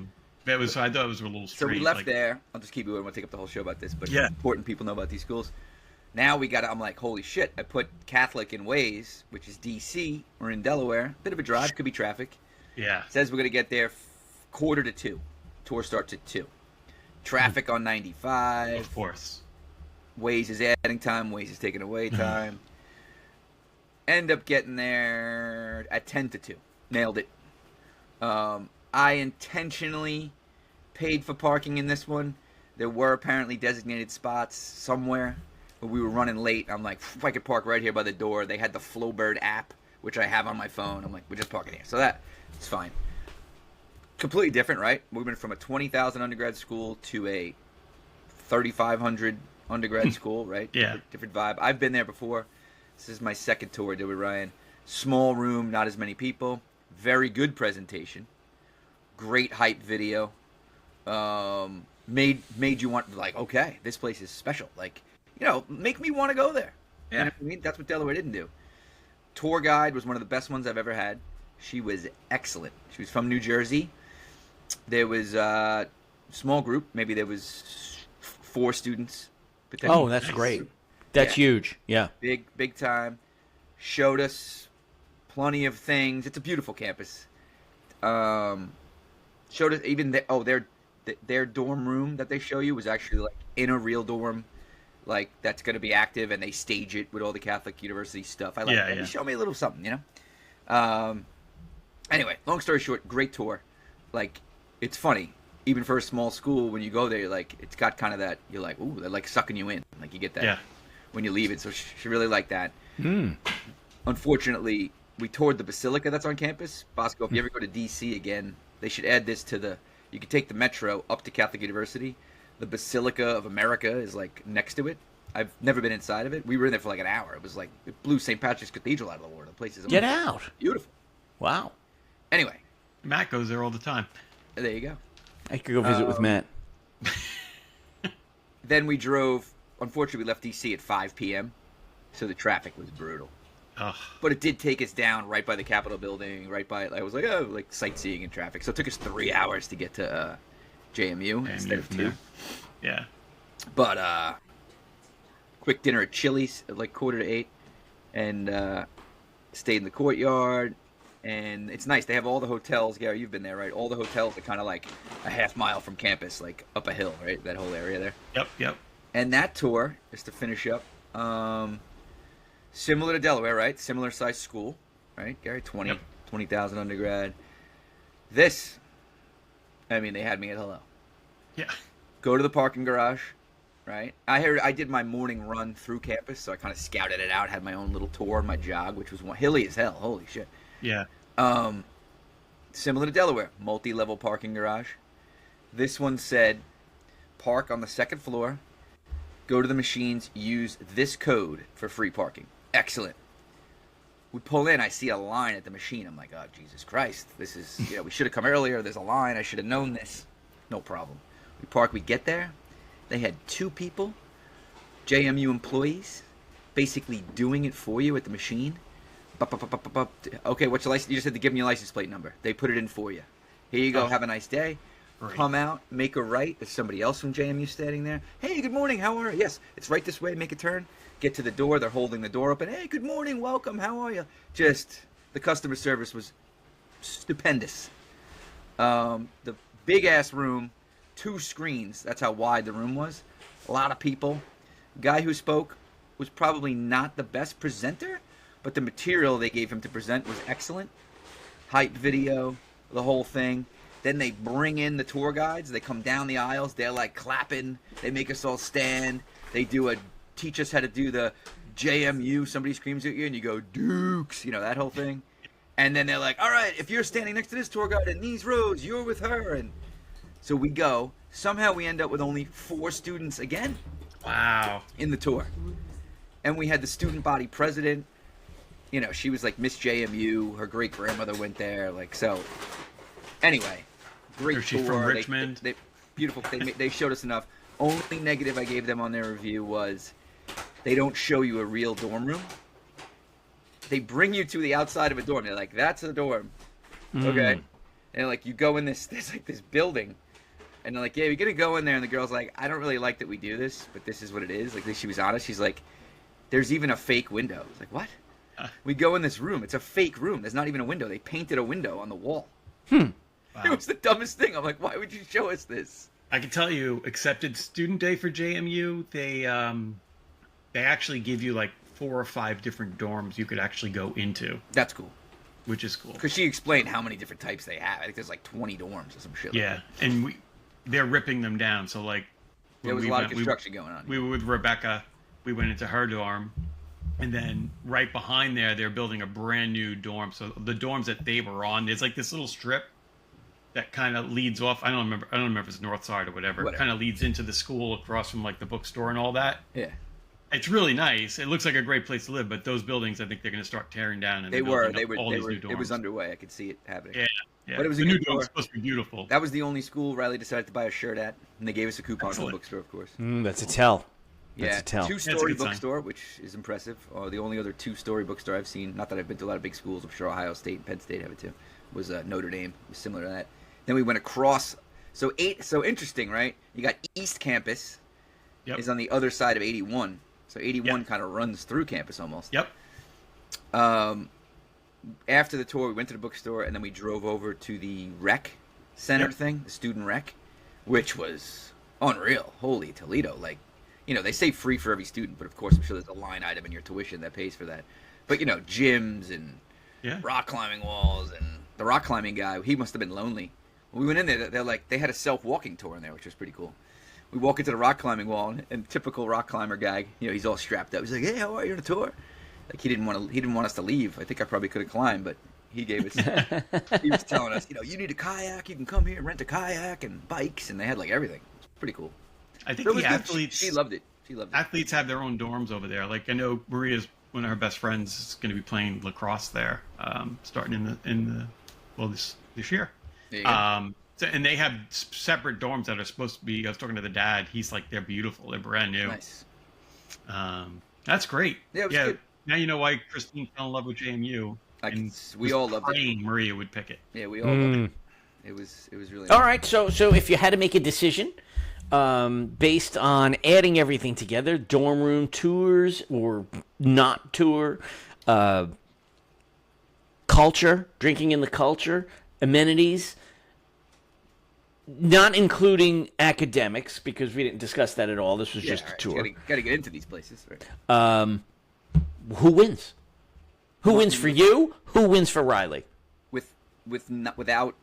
Speaker 3: It was, I thought it was a little strange.
Speaker 4: So we left there. I'll just keep it. I won't take up the whole show about this, but important people know about these schools. Now I'm like, holy shit. I put Catholic in Waze, which is D.C. We're in Delaware. Bit of a drive. Could be traffic.
Speaker 3: Yeah.
Speaker 4: Says we're going to get there 1:45. Tour starts at 2. Traffic on 95.
Speaker 3: Of course.
Speaker 4: Waze is adding time. Waze is taking away time. End up getting there at 1:50. Nailed it. I intentionally paid for parking in this one. There were apparently designated spots somewhere, but we were running late. I'm like, if I could park right here by the door. They had the Flowbird app, which I have on my phone. I'm like, we're just parking here. So it's fine. Completely different, right? We went from a 20,000 undergrad school to a 3,500 undergrad school, right?
Speaker 3: Yeah.
Speaker 4: Different vibe. I've been there before. This is my second tour I did with Ryan. Small room, not as many people. Very good presentation. Great hype video. Made you want, like, okay, this place is special. Like, you know, make me want to go there.
Speaker 3: Yeah.
Speaker 4: You know what I mean? That's what Delaware didn't do. Tour guide was one of the best ones I've ever had. She was excellent. She was from New Jersey. There was a small group. Maybe there was 4 students.
Speaker 5: Oh, that's great. That's huge. Yeah.
Speaker 4: Big time. Showed us plenty of things. It's a beautiful campus. Showed us even their dorm room that they show you was actually like in a real dorm, like that's going to be active, and they stage it with all the Catholic University stuff. I like that. Yeah. Show me a little something, you know. Anyway, long story short, great tour. Like, it's funny. Even for a small school, when you go there, you're like, it's got kind of that, you're like, ooh, they're like sucking you in. Like, you get that when you leave it. So she really liked that. Unfortunately, we toured the basilica that's on campus. Bosco, if you ever go to D.C. again, They should add this to the. You could take the metro up to Catholic University. The Basilica of America is like next to it. I've never been inside of it. We were in there for like an hour. It was like it blew St. Patrick's Cathedral out of the water. The place is
Speaker 5: Get out.
Speaker 4: Beautiful.
Speaker 5: Wow.
Speaker 4: Anyway,
Speaker 3: Matt goes there all the time.
Speaker 4: there you go.
Speaker 5: I could go visit with Matt.
Speaker 4: Then we drove. Unfortunately, we left DC at 5 p.m., so the traffic was brutal.
Speaker 3: Ugh.
Speaker 4: But it did take us down right by the Capitol building, right by. I was like, oh, like sightseeing and traffic. So it took us 3 hours to get to JMU instead of 2.
Speaker 3: Yeah.
Speaker 4: But quick dinner at Chili's at like 7:45, and stayed in the courtyard. And it's nice. They have all the hotels. Gary, you've been there, right? All the hotels are kind of like a half mile from campus, like up a hill, right? That whole area there.
Speaker 3: Yep.
Speaker 4: And that tour, just to finish up, similar to Delaware, right? Similar size school, right, Gary? 20,000 undergrad. This, I mean, they had me at hello.
Speaker 3: Yeah.
Speaker 4: Go to the parking garage, right? I did my morning run through campus, so I kind of scouted it out, had my own little tour, my jog, which was hilly as hell. Holy shit.
Speaker 3: Yeah.
Speaker 4: Similar to Delaware, multi-level parking garage. This one said, park on the second floor, go to the machines, use this code for free parking. Excellent. We pull in, I see a line at the machine. I'm like, oh, Jesus Christ. This is, we should have come earlier. There's a line. I should have known this. No problem. We park, we get there. They had 2 people, JMU employees, basically doing it for you at the machine. Okay, what's your license? You just had to give them your license plate number. They put it in for you. Here you go. Have a nice day.
Speaker 3: Great.
Speaker 4: Come out, make a right. There's somebody else from JMU standing there. Hey, good morning. How are you? Yes, it's right this way. Make a turn. Get to the door. They're holding the door open. Hey, good morning. Welcome. How are you? Just the customer service was stupendous. The big ass room, 2 screens. That's how wide the room was. A lot of people. Guy who spoke was probably not the best presenter, but the material they gave him to present was excellent. Hype video, the whole thing. Then they bring in the tour guides. They come down the aisles. They're like clapping. They make us all stand. They teach us how to do the JMU. Somebody screams at you and you go, Dukes, that whole thing. And then they're like, all right, if you're standing next to this tour guide in these rows, you're with her. And so we go. Somehow we end up with only 4 students again.
Speaker 3: Wow.
Speaker 4: In the tour. And we had the student body president. She was like Miss JMU. Her great grandmother went there. So. Anyway, great
Speaker 3: Is she
Speaker 4: tour.
Speaker 3: from Richmond?
Speaker 4: They beautiful. They showed us enough. Only negative I gave them on their review was they don't show you a real dorm room. They bring you to the outside of a dorm. They're like, that's a dorm. Okay. And like, you go in there's like this building. And they're like, yeah, you're going to go in there. And the girl's like, I don't really like that we do this, but this is what it is. Like, she was honest. She's like, there's even a fake window. I was like, what? We go in this room. It's a fake room. There's not even a window. They painted a window on the wall.
Speaker 3: Wow.
Speaker 4: It was the dumbest thing. I'm like, why would you show us this?
Speaker 3: I can tell you, accepted student day for JMU, they actually give you like 4 or 5 different dorms you could actually go into.
Speaker 4: That's cool.
Speaker 3: Which is cool.
Speaker 4: Because she explained how many different types they have. I think there's like 20 dorms or some shit.
Speaker 3: Yeah,
Speaker 4: like that.
Speaker 3: and they're ripping them down. So like,
Speaker 4: there was a lot of construction going on.
Speaker 3: We were with Rebecca. We went into her dorm, and then right behind there, they're building a brand new dorm. So the dorms that they were on, there's like this little strip that kind of leads off. I don't remember if it's north side or whatever. It kind of leads into the school across from like the bookstore and all that.
Speaker 4: Yeah.
Speaker 3: It's really nice. It looks like a great place to live, but those buildings, I think they're going to start tearing down. And
Speaker 4: They
Speaker 3: new
Speaker 4: were.
Speaker 3: dorms.
Speaker 4: It was underway. I could see it happening.
Speaker 3: Yeah.
Speaker 4: But it was
Speaker 3: the
Speaker 4: a
Speaker 3: new
Speaker 4: good
Speaker 3: dorm's
Speaker 4: tour.
Speaker 3: supposed to be beautiful.
Speaker 4: That was the only school Riley decided to buy a shirt at, and they gave us a coupon from the bookstore, of course.
Speaker 5: That's a tell. That's
Speaker 4: Yeah,
Speaker 5: a tell.
Speaker 4: 2-story bookstore, which is impressive. The only other 2-story bookstore I've seen, not that I've been to a lot of big schools, I'm sure Ohio State and Penn State have it too, was Notre Dame. It was similar to that. Then we went across. So interesting, right? You got East Campus is on the other side of 81. So 81 kind of runs through campus almost.
Speaker 3: Yep.
Speaker 4: After the tour, we went to the bookstore, and then we drove over to the rec center thing, the student rec, which was unreal. Holy Toledo. Like, they say free for every student, but of course I'm sure there's a line item in your tuition that pays for that. But, gyms and rock climbing walls, and the rock climbing guy, he must have been lonely. When we went in there, they had a self-walking tour in there, which was pretty cool. We walk into the rock climbing wall, and typical rock climber guy, he's all strapped up. He's like, "Hey, how are you on a tour?" Like he didn't want us to leave. I think I probably could have climbed, but he gave us. He was telling us, you need a kayak. You can come here and rent a kayak and bikes, and they had like everything. It's pretty cool.
Speaker 3: I think the athletes.
Speaker 4: She loved it. She loved it.
Speaker 3: Athletes have their own dorms over there. Like I know Maria's one of her best friends is going to be playing lacrosse there, starting this year. And they have separate dorms that are supposed to be. I was talking to the dad. He's like, they're beautiful. They're brand new.
Speaker 4: Nice.
Speaker 3: That's great.
Speaker 4: Yeah, it was good.
Speaker 3: Now you know why Christine fell in love with JMU.
Speaker 4: We all loved it.
Speaker 3: Maria would pick it.
Speaker 4: Yeah, we all loved it. It was really.
Speaker 5: All right, so if you had to make a decision, based on adding everything together, dorm room tours or not tour, culture, drinking in the culture, amenities, not including academics, because we didn't discuss that at all. This was just a tour.
Speaker 4: Got to get into these places. Right?
Speaker 5: Who wins? Who wins for you? Who wins for Riley?
Speaker 4: Without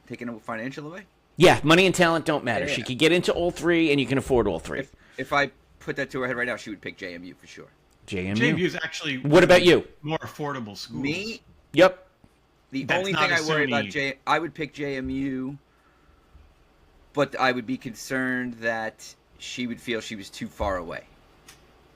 Speaker 4: taking financial away?
Speaker 5: Yeah, money and talent don't matter.
Speaker 4: Yeah.
Speaker 5: She could get into all three, and you can afford all three.
Speaker 4: If I put that to her head right now, she would pick JMU for sure.
Speaker 5: JMU
Speaker 3: is actually.
Speaker 5: What about you?
Speaker 3: More affordable schools.
Speaker 4: Me?
Speaker 5: Yep.
Speaker 4: The only thing I worry about I would pick JMU, but I would be concerned that she would feel she was too far away.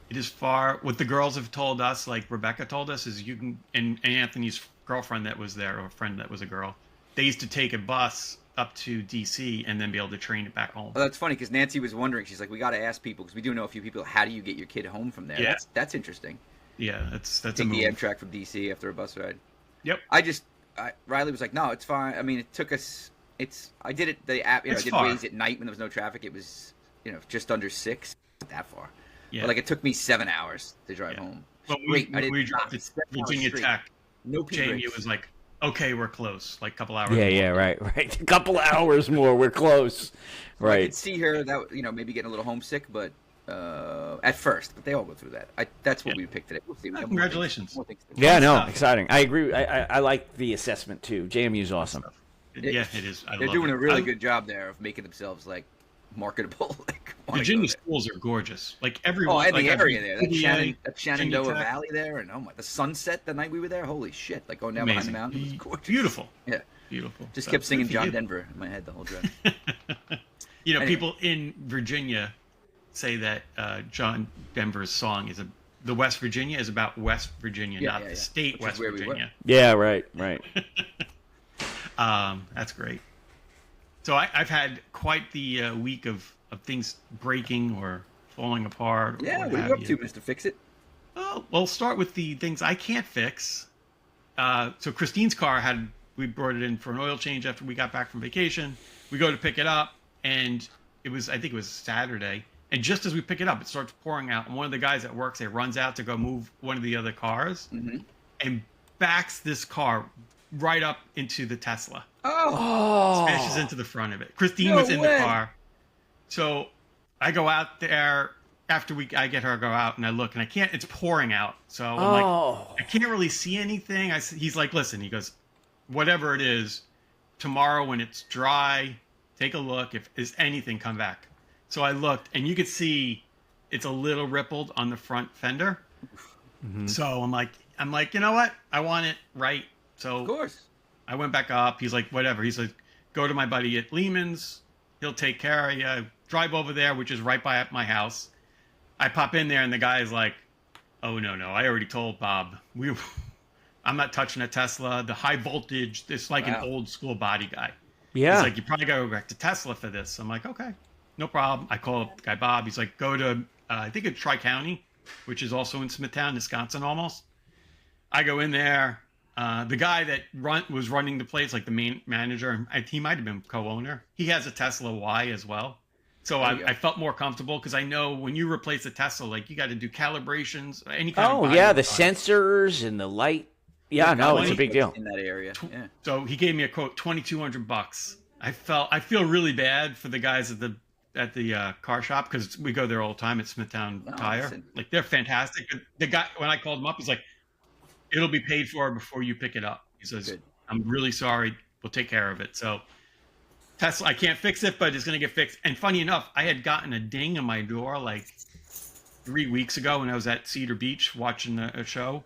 Speaker 3: It is far. What the girls have told us, like Rebecca told us, is you can. And Anthony's girlfriend that was there, or a friend that was a girl, they used to take a bus up to DC and then be able to train it back home.
Speaker 4: Oh, that's funny because Nancy was wondering. She's like, we got to ask people because we do know a few people. How do you get your kid home from there?
Speaker 3: Yeah.
Speaker 4: That's interesting.
Speaker 3: Yeah, that's
Speaker 4: Take
Speaker 3: a move.
Speaker 4: the Amtrak from DC after a bus ride.
Speaker 3: Yep.
Speaker 4: Riley was like, no, it's fine. I mean, it took us. I did it. The app. I did Waze at night when there was no traffic. It was just under 6. Not that far.
Speaker 3: Yeah.
Speaker 4: But it took me 7 hours to drive home.
Speaker 3: But we dropped to Virginia Tech.
Speaker 4: No
Speaker 3: JMU was like, okay, we're close. Like a couple hours.
Speaker 5: Yeah, right. A couple hours more, we're close. Right.
Speaker 4: I could see her that maybe getting a little homesick, but at first. But they all go through that. That's what we picked today. We'll see.
Speaker 3: Congratulations.
Speaker 5: Yeah, no, exciting. I agree. I like the assessment too. JMU's awesome.
Speaker 3: Yeah, it is.
Speaker 4: They're doing a really good job there of making themselves like marketable.
Speaker 3: Virginia schools are gorgeous. Like everyone.
Speaker 4: And the area there, that
Speaker 3: Virginia
Speaker 4: Shenandoah
Speaker 3: Tech.
Speaker 4: Valley there, and the sunset the night we were there. Holy shit! Like going down behind the mountain, it was gorgeous.
Speaker 3: Beautiful.
Speaker 4: Yeah,
Speaker 3: beautiful.
Speaker 4: Just kept singing John Denver in my head the whole drive.
Speaker 3: Anyway. People in Virginia say that John Denver's song is the West Virginia is about West Virginia, not the state
Speaker 4: Which
Speaker 3: West Virginia.
Speaker 5: Yeah, right.
Speaker 3: That's great. So I've had quite the week of things breaking or falling apart.
Speaker 4: Yeah, what are you up to, Mr. Fix-It?
Speaker 3: Oh, well, start with the things I can't fix. So Christine's car we brought it in for an oil change after we got back from vacation. We go to pick it up, and I think it was Saturday. And just as we pick it up, it starts pouring out. And one of the guys that works there runs out to go move one of the other cars and backs this car right up into the Tesla.
Speaker 5: Oh!
Speaker 3: Smashes into the front of it. Christine was in the car. So I go out there after I get her to go out and I look and it's pouring out. So I'm like, I can't really see anything. He's like, listen, he goes, whatever it is, tomorrow when it's dry, take a look. If there's anything, come back. So I looked and you could see it's a little rippled on the front fender. Mm-hmm. So I'm like, you know what? I want it right. So
Speaker 4: of course.
Speaker 3: I went back up. He's like, whatever. He's like, go to my buddy at Lehman's. He'll take care of you. Drive over there, which is right by my house. I pop in there, and the guy is like, oh, no. I already told Bob. I'm not touching a Tesla. The high voltage, it's like an old school body guy. Yeah. He's like, you probably got to go back to Tesla for this. I'm like, okay, no problem. I call up the guy Bob. He's like, go to, I think it's Tri-County, which is also in Smithtown, Wisconsin almost. I go in there. The guy that was running the place, like the main manager, he might have been co-owner. He has a Tesla Y as well. So I felt more comfortable because I know when you replace a Tesla, like you got to do calibrations, any kind of. Oh
Speaker 5: yeah, the sensors and the light. Yeah, no, it's a big deal
Speaker 4: in that area. Yeah.
Speaker 3: So he gave me a quote, $2,200. I feel really bad for the guys at the car shop because we go there all the time at Smithtown Tire.
Speaker 4: Listen.
Speaker 3: Like they're fantastic. The guy, when I called him up, he's like, it'll be paid for before you pick it up. He says, good. I'm really sorry. We'll take care of it. So Tesla, I can't fix it, but it's going to get fixed. And funny enough, I had gotten a ding on my door like 3 weeks ago when I was at Cedar Beach watching a show.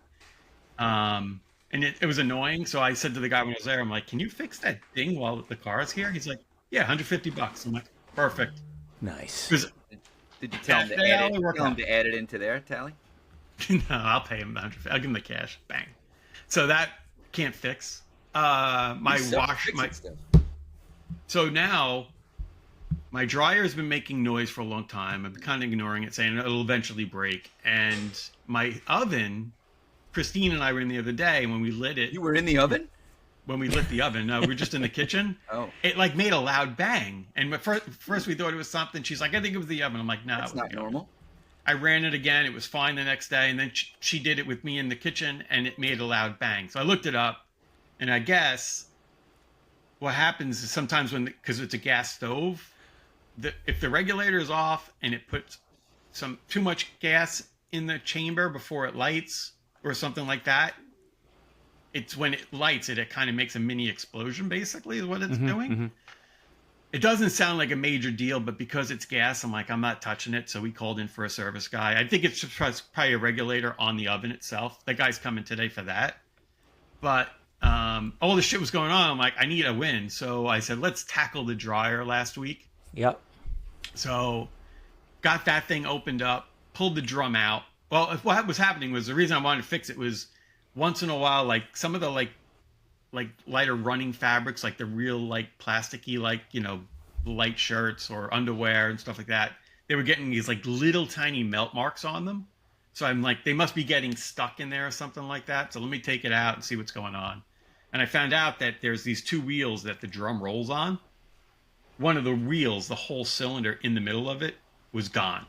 Speaker 3: And And it was annoying. So I said to the guy when I was there, I'm like, can you fix that thing while the car is here? He's like, yeah, $150. I'm like, perfect.
Speaker 5: Nice.
Speaker 3: Because
Speaker 4: Did you tell him to add it?
Speaker 3: work
Speaker 4: Tell him
Speaker 3: out.
Speaker 4: to add it into their tally?
Speaker 3: No, I'll pay him $150. I'll give him the cash. Bang. So that can't fix. My wash, my.
Speaker 4: Stuff.
Speaker 3: So now, my dryer has been making noise for a long time. I've been kind of ignoring it, saying it'll eventually break. And my oven, Christine and I were in the other day when we lit it.
Speaker 4: You were in the oven?
Speaker 3: When we lit the oven, we were just in the kitchen.
Speaker 4: Oh.
Speaker 3: It like made a loud bang. And at first we thought it was something. She's like, I think it was the oven. I'm like, no,
Speaker 4: That's not normal.
Speaker 3: I ran it again. It was fine the next day. And then she did it with me in the kitchen and it made a loud bang. So I looked it up. And I guess what happens is sometimes because it's a gas stove, if the regulator is off and it puts too much gas in the chamber before it lights or something like that, it's when it lights it kind of makes a mini explosion, basically, is what it's doing. Mm-hmm. It doesn't sound like a major deal, but because it's gas, I'm like, I'm not touching it. So we called in for a service guy. I think it's just probably a regulator on the oven itself. The guy's coming today for that. But all this shit was going on. I'm like, I need a win. So I said, let's tackle the dryer last week.
Speaker 5: Yep.
Speaker 3: So got that thing opened up, pulled the drum out. Well, what was happening was the reason I wanted to fix it was once in a while, like some of the like lighter running fabrics, like the real like plasticky, like, light shirts or underwear and stuff like that, they were getting these like little tiny melt marks on them. So I'm like, they must be getting stuck in there or something like that. So let me take it out and see what's going on. And I found out that there's these two wheels that the drum rolls on. One of the wheels, the whole cylinder in the middle of it, was gone.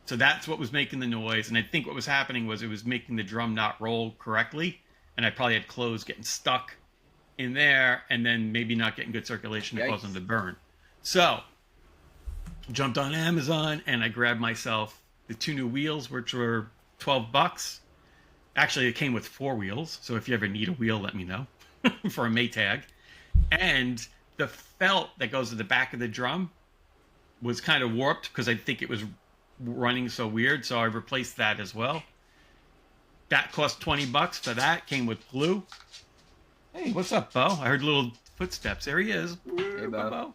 Speaker 3: So that's what was making the noise. And I think what was happening was it was making the drum not roll correctly. And I probably had clothes getting stuck in there and then maybe not getting good circulation to cause them to burn. So jumped on Amazon and I grabbed myself the two new wheels, which were $12. Actually, it came with 4 wheels. So if you ever need a wheel, let me know for a Maytag. And the felt that goes to the back of the drum was kind of warped because I think it was running so weird. So I replaced that as well. That cost $20 for that. Came with glue. Hey, what's up, Bo? I heard little footsteps. There he is.
Speaker 4: Hey, Bo.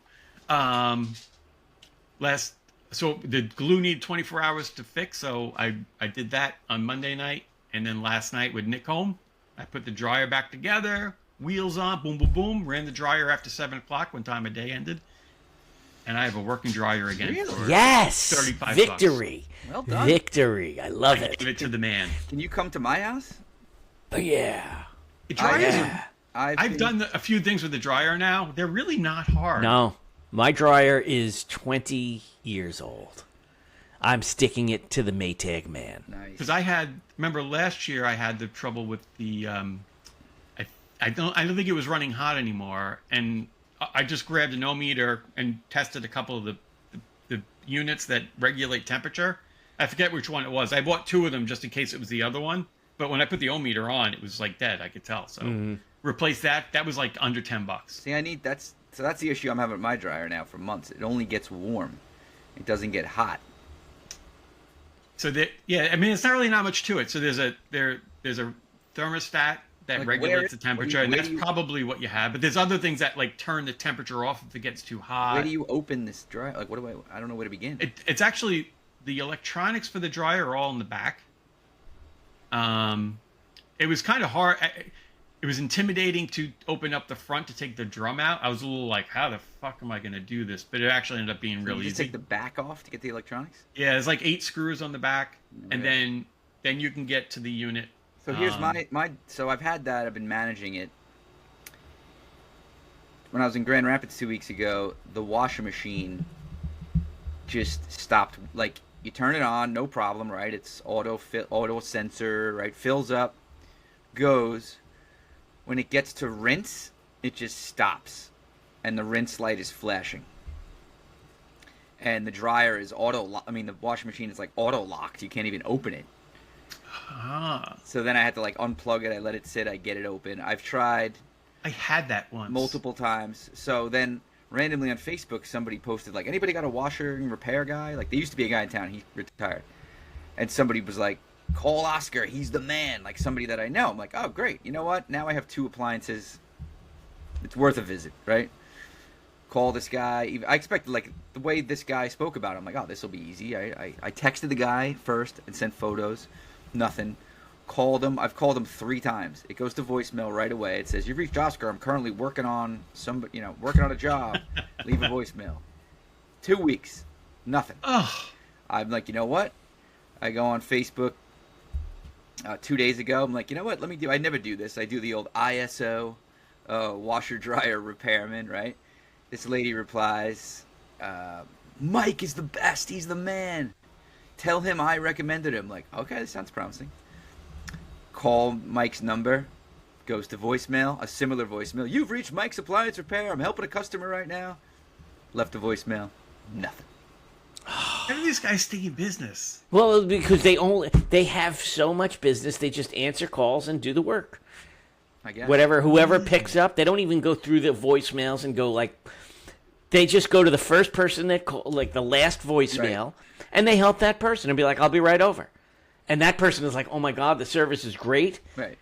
Speaker 3: So the glue needed 24 hours to fix. So I did that on Monday night. And then last night with Nick home, I put the dryer back together, wheels on, boom, boom, boom. Ran the dryer after 7 o'clock when time of day ended. And I have a working dryer again.
Speaker 4: Really?
Speaker 5: Yes.
Speaker 3: $35.
Speaker 5: Victory.
Speaker 4: Well done.
Speaker 5: Victory. I love it.
Speaker 3: Give it to the man.
Speaker 4: Can you come to my house?
Speaker 5: Oh, yeah.
Speaker 3: The dryers
Speaker 5: Yeah.
Speaker 3: I've done a few things with the dryer now. They're really not hard.
Speaker 5: No. My dryer is 20 years old. I'm sticking it to the Maytag man.
Speaker 4: Nice.
Speaker 3: Because remember last year I had the trouble with the, I don't think it was running hot anymore. And I just grabbed an ohmmeter and tested a couple of the units that regulate temperature. I forget which one it was. I bought 2 of them just in case it was the other one. But when I put the ohmmeter on, it was like dead. I could tell. So replace that. That was like under $10.
Speaker 4: See, that's the issue I'm having with my dryer now for months. It only gets warm. It doesn't get hot.
Speaker 3: So I mean, it's not really not much to it. So there's a thermostat that regulates the temperature, and that's probably what you have. But there's other things that like turn the temperature off if it gets too hot.
Speaker 4: Where do you open this dryer? Like, I don't know where to begin.
Speaker 3: It's actually the electronics for the dryer are all in the back. It was kind of hard. It was intimidating to open up the front to take the drum out. I was a little like, how the fuck am I going to do this? But it actually ended up being really easy.
Speaker 4: You just take the back off to get the electronics?
Speaker 3: Yeah, there's like 8 screws on the back, and then you can get to the unit.
Speaker 4: So here's so I've had that. I've been managing it. When I was in Grand Rapids 2 weeks ago, the washer machine just stopped. Like, you turn it on, no problem, right? It's auto sensor, right? Fills up, goes. When it gets to rinse, it just stops, and the rinse light is flashing. And the dryer is the washing machine is like auto locked. You can't even open it. So then I had to like unplug it. I let it sit. I get it open. I've tried.
Speaker 3: I had that once
Speaker 4: multiple times. So then randomly on Facebook, somebody posted like, anybody got a washer and repair guy? Like, there used to be a guy in town. He retired, and somebody was like, call Oscar. He's the man. Like somebody that I know. I'm like, oh, great. You know what? Now I have 2 appliances. It's worth a visit, right? Call this guy. I expected, like, the way this guy spoke about it, I'm like, oh, this will be easy. I texted the guy first and sent photos. Nothing. Called him. I've called him 3 times. It goes to voicemail right away. It says, you've reached Oscar. I'm currently working on working on a job. Leave a voicemail. 2 weeks. Nothing.
Speaker 3: Oh.
Speaker 4: I'm like, you know what? I go on Facebook 2 days ago. I'm like, you know what? I never do this. I do the old ISO washer dryer repairman, right? This lady replies, Mike is the best. He's the man. Tell him I recommended him. Like, okay, this sounds promising. Call Mike's number. Goes to voicemail. A similar voicemail. You've reached Mike's Appliance Repair. I'm helping a customer right now. Left a voicemail. Nothing.
Speaker 3: How do these guys stay in business?
Speaker 5: Well, because they have so much business, they just answer calls and do the work.
Speaker 4: I guess.
Speaker 5: Whoever picks up, they don't even go through the voicemails and go like, they just go to the first person that called, like the last voicemail, right, and they help that person and be like, I'll be right over. And that person is like, oh my God, the service is great.
Speaker 4: Right.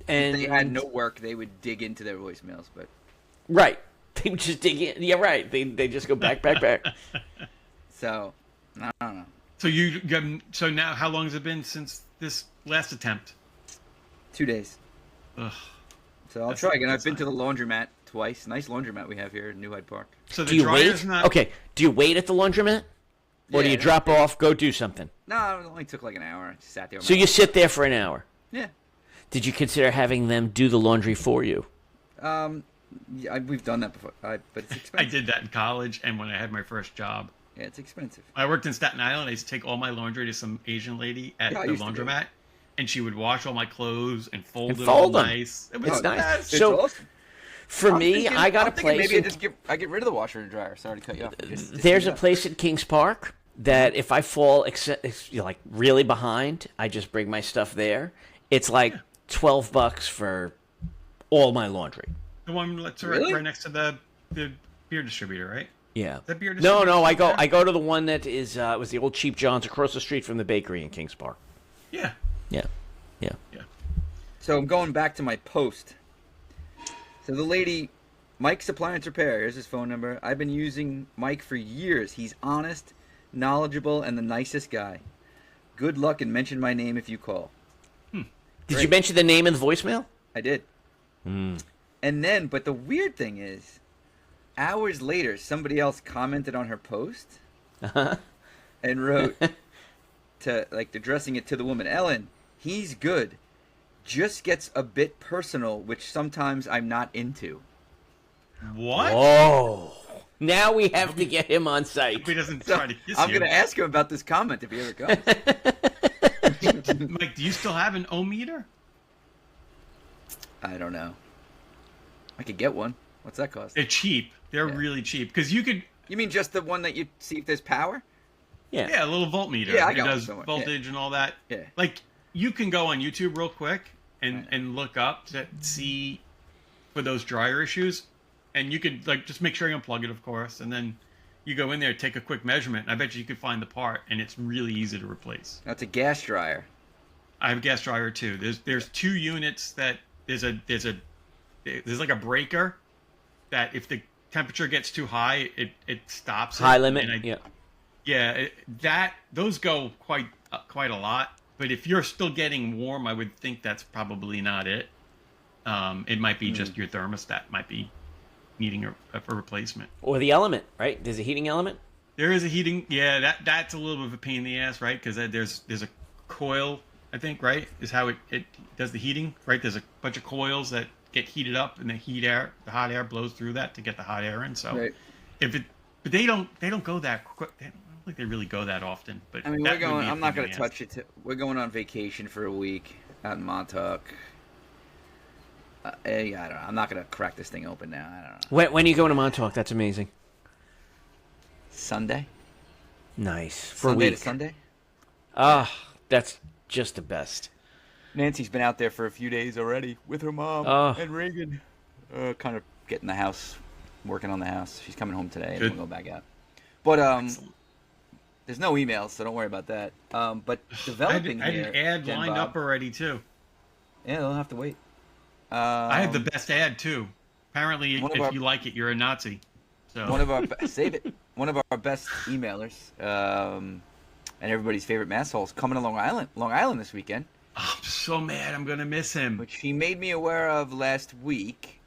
Speaker 5: And
Speaker 4: if they had no work, they would dig into their voicemails, but.
Speaker 5: Right. They would just dig in. Yeah, right. They just go back.
Speaker 4: So, I don't know.
Speaker 3: So now, how long has it been since this last attempt?
Speaker 4: 2 days.
Speaker 3: Ugh.
Speaker 4: So I'll try again. I've been to the laundromat twice. Nice laundromat we have here in New Hyde Park.
Speaker 3: So the dryer's not...
Speaker 5: Okay, do you wait at the laundromat? Or do you drop off, go do something?
Speaker 4: No, it only took like an hour. I just sat there.
Speaker 5: So you sit there for an hour?
Speaker 4: Yeah.
Speaker 5: Did you consider having them do the laundry for you?
Speaker 4: Yeah, we've done that before, but it's expensive.
Speaker 3: I did that in college and when I had my first job.
Speaker 4: Yeah, it's expensive.
Speaker 3: I worked in Staten Island. I used to take all my laundry to some Asian lady at the laundromat, and she would wash all my clothes and fold them nice. It was
Speaker 5: nice.
Speaker 4: It's awesome.
Speaker 5: For me, I got a place.
Speaker 4: Maybe I get rid of the washer and dryer. Sorry to cut you off.
Speaker 5: There's a place at Kings Park that if I fall like really behind, I just bring my stuff there. It's like $12 for all my laundry.
Speaker 3: The one that's right next to the beer distributor, right?
Speaker 5: Yeah.
Speaker 3: That beer distributor.
Speaker 5: No, I go to the one that is it was the old Cheap John's across the street from the bakery in Kings Park.
Speaker 3: Yeah.
Speaker 5: Yeah.
Speaker 4: So I'm going back to my post. So the lady, Mike's Appliance Repair, here's his phone number. I've been using Mike for years. He's honest, knowledgeable, and the nicest guy. Good luck and mention my name if you call.
Speaker 5: Did you mention the name in the voicemail?
Speaker 4: I did. And then, but the weird thing is, hours later, somebody else commented on her post and wrote addressing it to the woman, Ellen, he's good. Just gets a bit personal, which sometimes I'm not into.
Speaker 3: What?
Speaker 5: Oh. Now we have to get him on site.
Speaker 3: He doesn't try to kiss
Speaker 4: I'm
Speaker 3: you.
Speaker 4: going to ask him about this comment if he ever comes.
Speaker 3: Mike, do you still have an O-meter?
Speaker 4: I don't know. I could get one. What's that cost?
Speaker 3: They're cheap. They're really cheap. Because you could...
Speaker 4: You mean just the one that you see if there's power?
Speaker 3: Yeah, a little voltmeter.
Speaker 4: Yeah, I got
Speaker 3: it does
Speaker 4: one
Speaker 3: voltage and all that.
Speaker 4: Yeah.
Speaker 3: Like, you can go on YouTube real quick and look up to see for those dryer issues. And you could, just make sure you unplug it, of course. And then you go in there, take a quick measurement. And I bet you could find the part. And it's really easy to replace.
Speaker 4: That's a gas dryer.
Speaker 3: I have a gas dryer, too. There's 2 units that... There's like a breaker that if the temperature gets too high, it stops it.
Speaker 5: High limit.
Speaker 3: Those go quite a lot. But if you're still getting warm, I would think that's probably not it. It might be just your thermostat might be needing a replacement.
Speaker 5: Or the element, right? There's a heating element.
Speaker 3: There is a heating. Yeah, that's a little bit of a pain in the ass, right? Because there's a coil, I think, right? Is how it does the heating, right? There's a bunch of coils that get heated up, and the hot air blows through that to get the hot air in. So, but they don't go that quick. I don't think they really go that often. But
Speaker 4: I mean, I'm not going to touch it. We're going on vacation for a week out in Montauk. I don't know. I'm not going to crack this thing open now. I don't know.
Speaker 5: When are you going to Montauk? That's amazing.
Speaker 4: Sunday.
Speaker 5: Nice.
Speaker 4: For Sunday a week. To Sunday.
Speaker 5: That's just the best.
Speaker 4: Nancy's been out there for a few days already with her mom and Reagan. Kind of getting the house, working on the house. She's coming home today and we'll go back out. But There's no emails, so don't worry about that. But developing
Speaker 3: I had an ad
Speaker 4: Jen
Speaker 3: lined
Speaker 4: Bob.
Speaker 3: up already too.
Speaker 4: Yeah, they'll have to wait.
Speaker 3: I have the best ad too. Apparently, if you like it, you're a Nazi. So
Speaker 4: one of our save it. One of our best emailers, and everybody's favorite massholes coming to Long Island this weekend.
Speaker 3: Oh, I'm so mad. I'm gonna miss him.
Speaker 4: Which he made me aware of last week,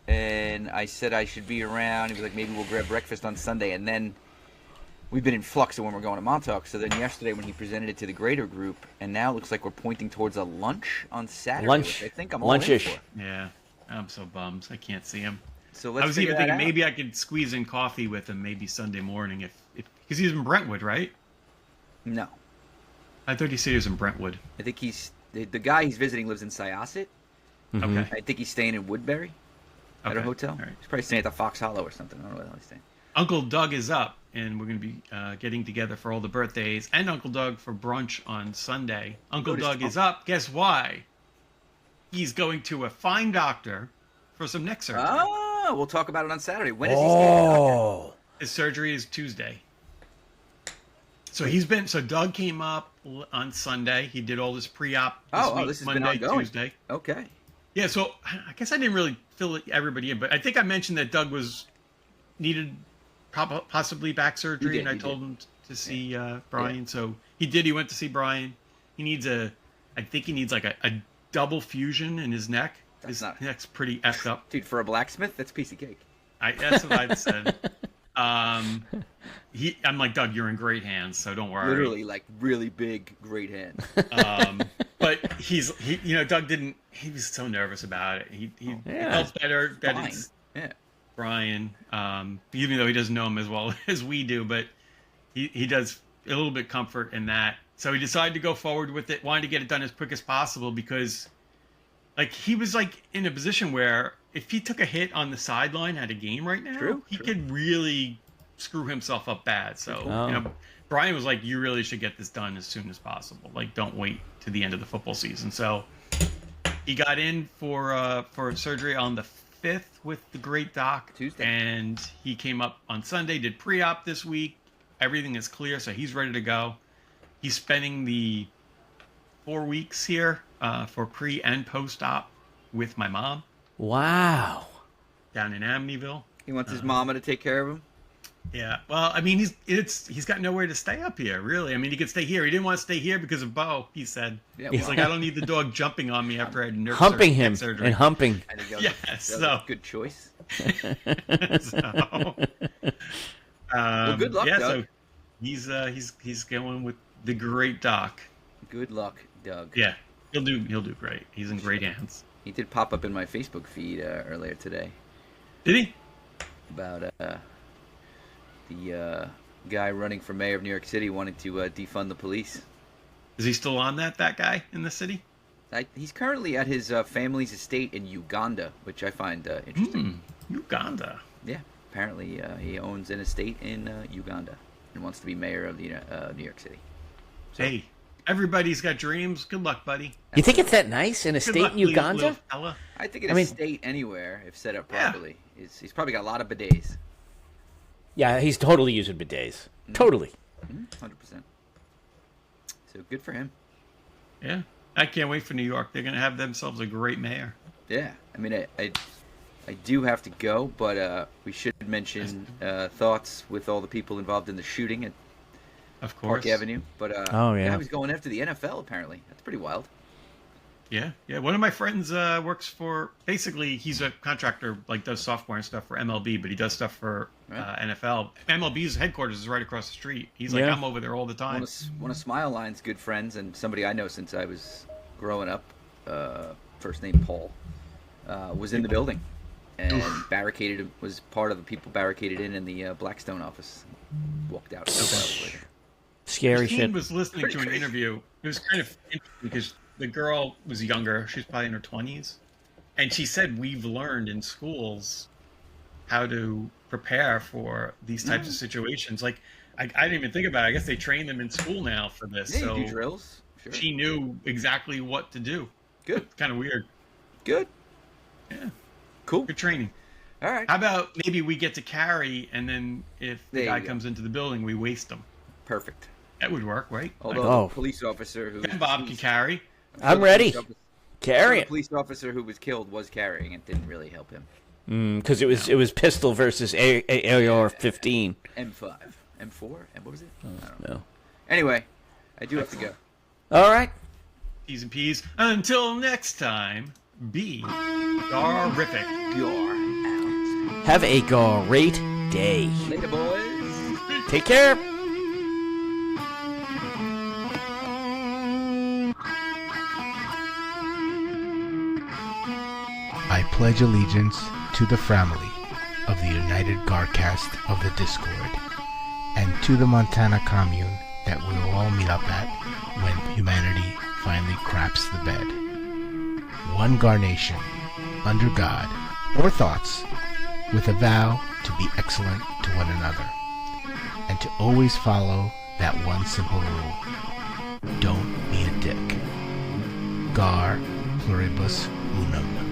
Speaker 4: and I said I should be around. He was like, maybe we'll grab breakfast on Sunday, and then we've been in flux of when we're going to Montauk. So then yesterday when he presented it to the greater group, and now it looks like we're pointing towards a lunch on Saturday. Which I think I'm all in for.
Speaker 3: Yeah, I'm so bummed. I can't see him.
Speaker 4: So let's
Speaker 3: I was even thinking maybe I could squeeze in coffee with him maybe Sunday morning if because he's in Brentwood, right?
Speaker 4: No.
Speaker 3: I thought he said he was in Brentwood.
Speaker 4: I think the guy he's visiting lives in Syosset.
Speaker 3: Mm-hmm. Okay.
Speaker 4: I think he's staying in Woodbury at a hotel.
Speaker 3: Right.
Speaker 4: He's probably staying at the Fox Hollow or something. I don't know where he's staying.
Speaker 3: Uncle Doug is up, and we're going to be getting together for all the birthdays, and Uncle Doug for brunch on Sunday. Uncle Doug is up. Guess why? He's going to a fine doctor for some neck surgery.
Speaker 4: Oh, we'll talk about it on Saturday. When is he staying at the doctor?
Speaker 3: His surgery is Tuesday. So Doug came up on Sunday. He did all this pre-op this week,
Speaker 4: this has
Speaker 3: Monday,
Speaker 4: been ongoing.
Speaker 3: Tuesday.
Speaker 4: Okay.
Speaker 3: Yeah, so I guess I didn't really fill everybody in, but I think I mentioned that Doug needed possibly back surgery, and I told him to see Brian. Yeah. So he did. He went to see Brian. He needs I think he needs like a double fusion in his neck. His neck's pretty effed up.
Speaker 4: Dude, for a blacksmith, that's a piece of cake.
Speaker 3: That's what I'd said. I'm like, Doug, you're in great hands, so don't worry.
Speaker 4: Literally, like, really big, great hands.
Speaker 3: But Doug didn't. He was so nervous about it. He felt better that it's Brian, even though he doesn't know him as well as we do, but he does a little bit comfort in that. So he decided to go forward with it. Wanted to get it done as quick as possible because, like, he was like in a position where if he took a hit on the sideline at a game right now, he could really screw himself up bad. So, Brian was like, you really should get this done as soon as possible. Like, don't wait to the end of the football season. So he got in for surgery on the 5th with the great doc.
Speaker 4: Tuesday. And
Speaker 3: he came up on Sunday, did pre-op this week. Everything is clear, so he's ready to go. He's spending the 4 weeks here for pre and post-op with my mom.
Speaker 5: Wow.
Speaker 3: Down in Amityville.
Speaker 4: He wants his mama to take care of him?
Speaker 3: Yeah. Well, I mean, he's got nowhere to stay up here, really. I mean, he could stay here. He didn't want to stay here because of Bo, he said. Yeah, he's like, I don't need the dog jumping on me after I had nerve
Speaker 5: humping him
Speaker 3: surgery.
Speaker 5: And humping.
Speaker 4: Good choice.
Speaker 3: Well,
Speaker 4: good luck, Doug.
Speaker 3: So he's going with the great doc.
Speaker 4: Good luck, Doug.
Speaker 3: Yeah, he'll do great. He's in great hands.
Speaker 4: He did pop up in my Facebook feed earlier today.
Speaker 3: Did he?
Speaker 4: About the guy running for mayor of New York City wanting to defund the police.
Speaker 3: Is he still on that guy in the city?
Speaker 4: He's currently at his family's estate in Uganda, which I find interesting.
Speaker 3: Uganda?
Speaker 4: Yeah. Apparently he owns an estate in Uganda and wants to be mayor of New York City. So,
Speaker 3: hey, everybody's got dreams. Good luck, buddy.
Speaker 5: You think it's that nice? An estate in Uganda?
Speaker 4: I think an estate anywhere, if set up properly. Yeah. He's probably got a lot of bidets.
Speaker 5: Yeah, he's totally using bidets. Mm-hmm. Totally.
Speaker 4: 100%. So good for him.
Speaker 3: Yeah. I can't wait for New York. They're going to have themselves a great mayor.
Speaker 4: Yeah. I mean, I do have to go, but we should mention thoughts with all the people involved in the shooting at Park Avenue. But I was going after the NFL, apparently. That's pretty wild.
Speaker 3: Yeah. One of my friends works for, basically, he's a contractor, like does software and stuff for MLB, but he does stuff for NFL. MLB's headquarters is right across the street. He's like, I'm over there all the time.
Speaker 4: One of Smile Line's good friends and somebody I know since I was growing up, first name Paul, was in the building and was part of the people barricaded in the Blackstone office. Walked out.
Speaker 5: Scary shit.
Speaker 3: He was listening to an interview. It was kind of interesting because the girl was younger. She's probably in her 20s. And she said, we've learned in schools how to prepare for these types of situations. Like, I didn't even think about it. I guess they train them in school now for this.
Speaker 4: Yeah, you do drills. Sure.
Speaker 3: She knew exactly what to do.
Speaker 4: Good.
Speaker 3: It's kind of weird.
Speaker 4: Good.
Speaker 3: Yeah.
Speaker 4: Cool.
Speaker 3: Good training.
Speaker 4: All right.
Speaker 3: How about maybe we get to carry, and then if the guy comes into the building, we waste him.
Speaker 4: perfect.
Speaker 3: That would work, right?
Speaker 4: Although the police officer who
Speaker 3: Bob can carry.
Speaker 5: I'm ready. Carry it.
Speaker 4: The police officer who was killed was carrying. It didn't really help him.
Speaker 5: Because it was pistol versus AR-15.
Speaker 4: M5, M4, and what was it? I don't know.
Speaker 5: No.
Speaker 4: Anyway, I do have to go.
Speaker 5: All right.
Speaker 3: P's and P's. Until next time, be Gar-rific.
Speaker 4: Gar out.
Speaker 5: Have a great day.
Speaker 4: Later, boys.
Speaker 5: Take care.
Speaker 6: I pledge allegiance to the family of the United GarCast of the Discord, and to the Montana commune that we will all meet up at when humanity finally craps the bed. One Gar Nation, under God, or thoughts, with a vow to be excellent to one another, and to always follow that one simple rule: don't be a dick. Gar pluribus unum.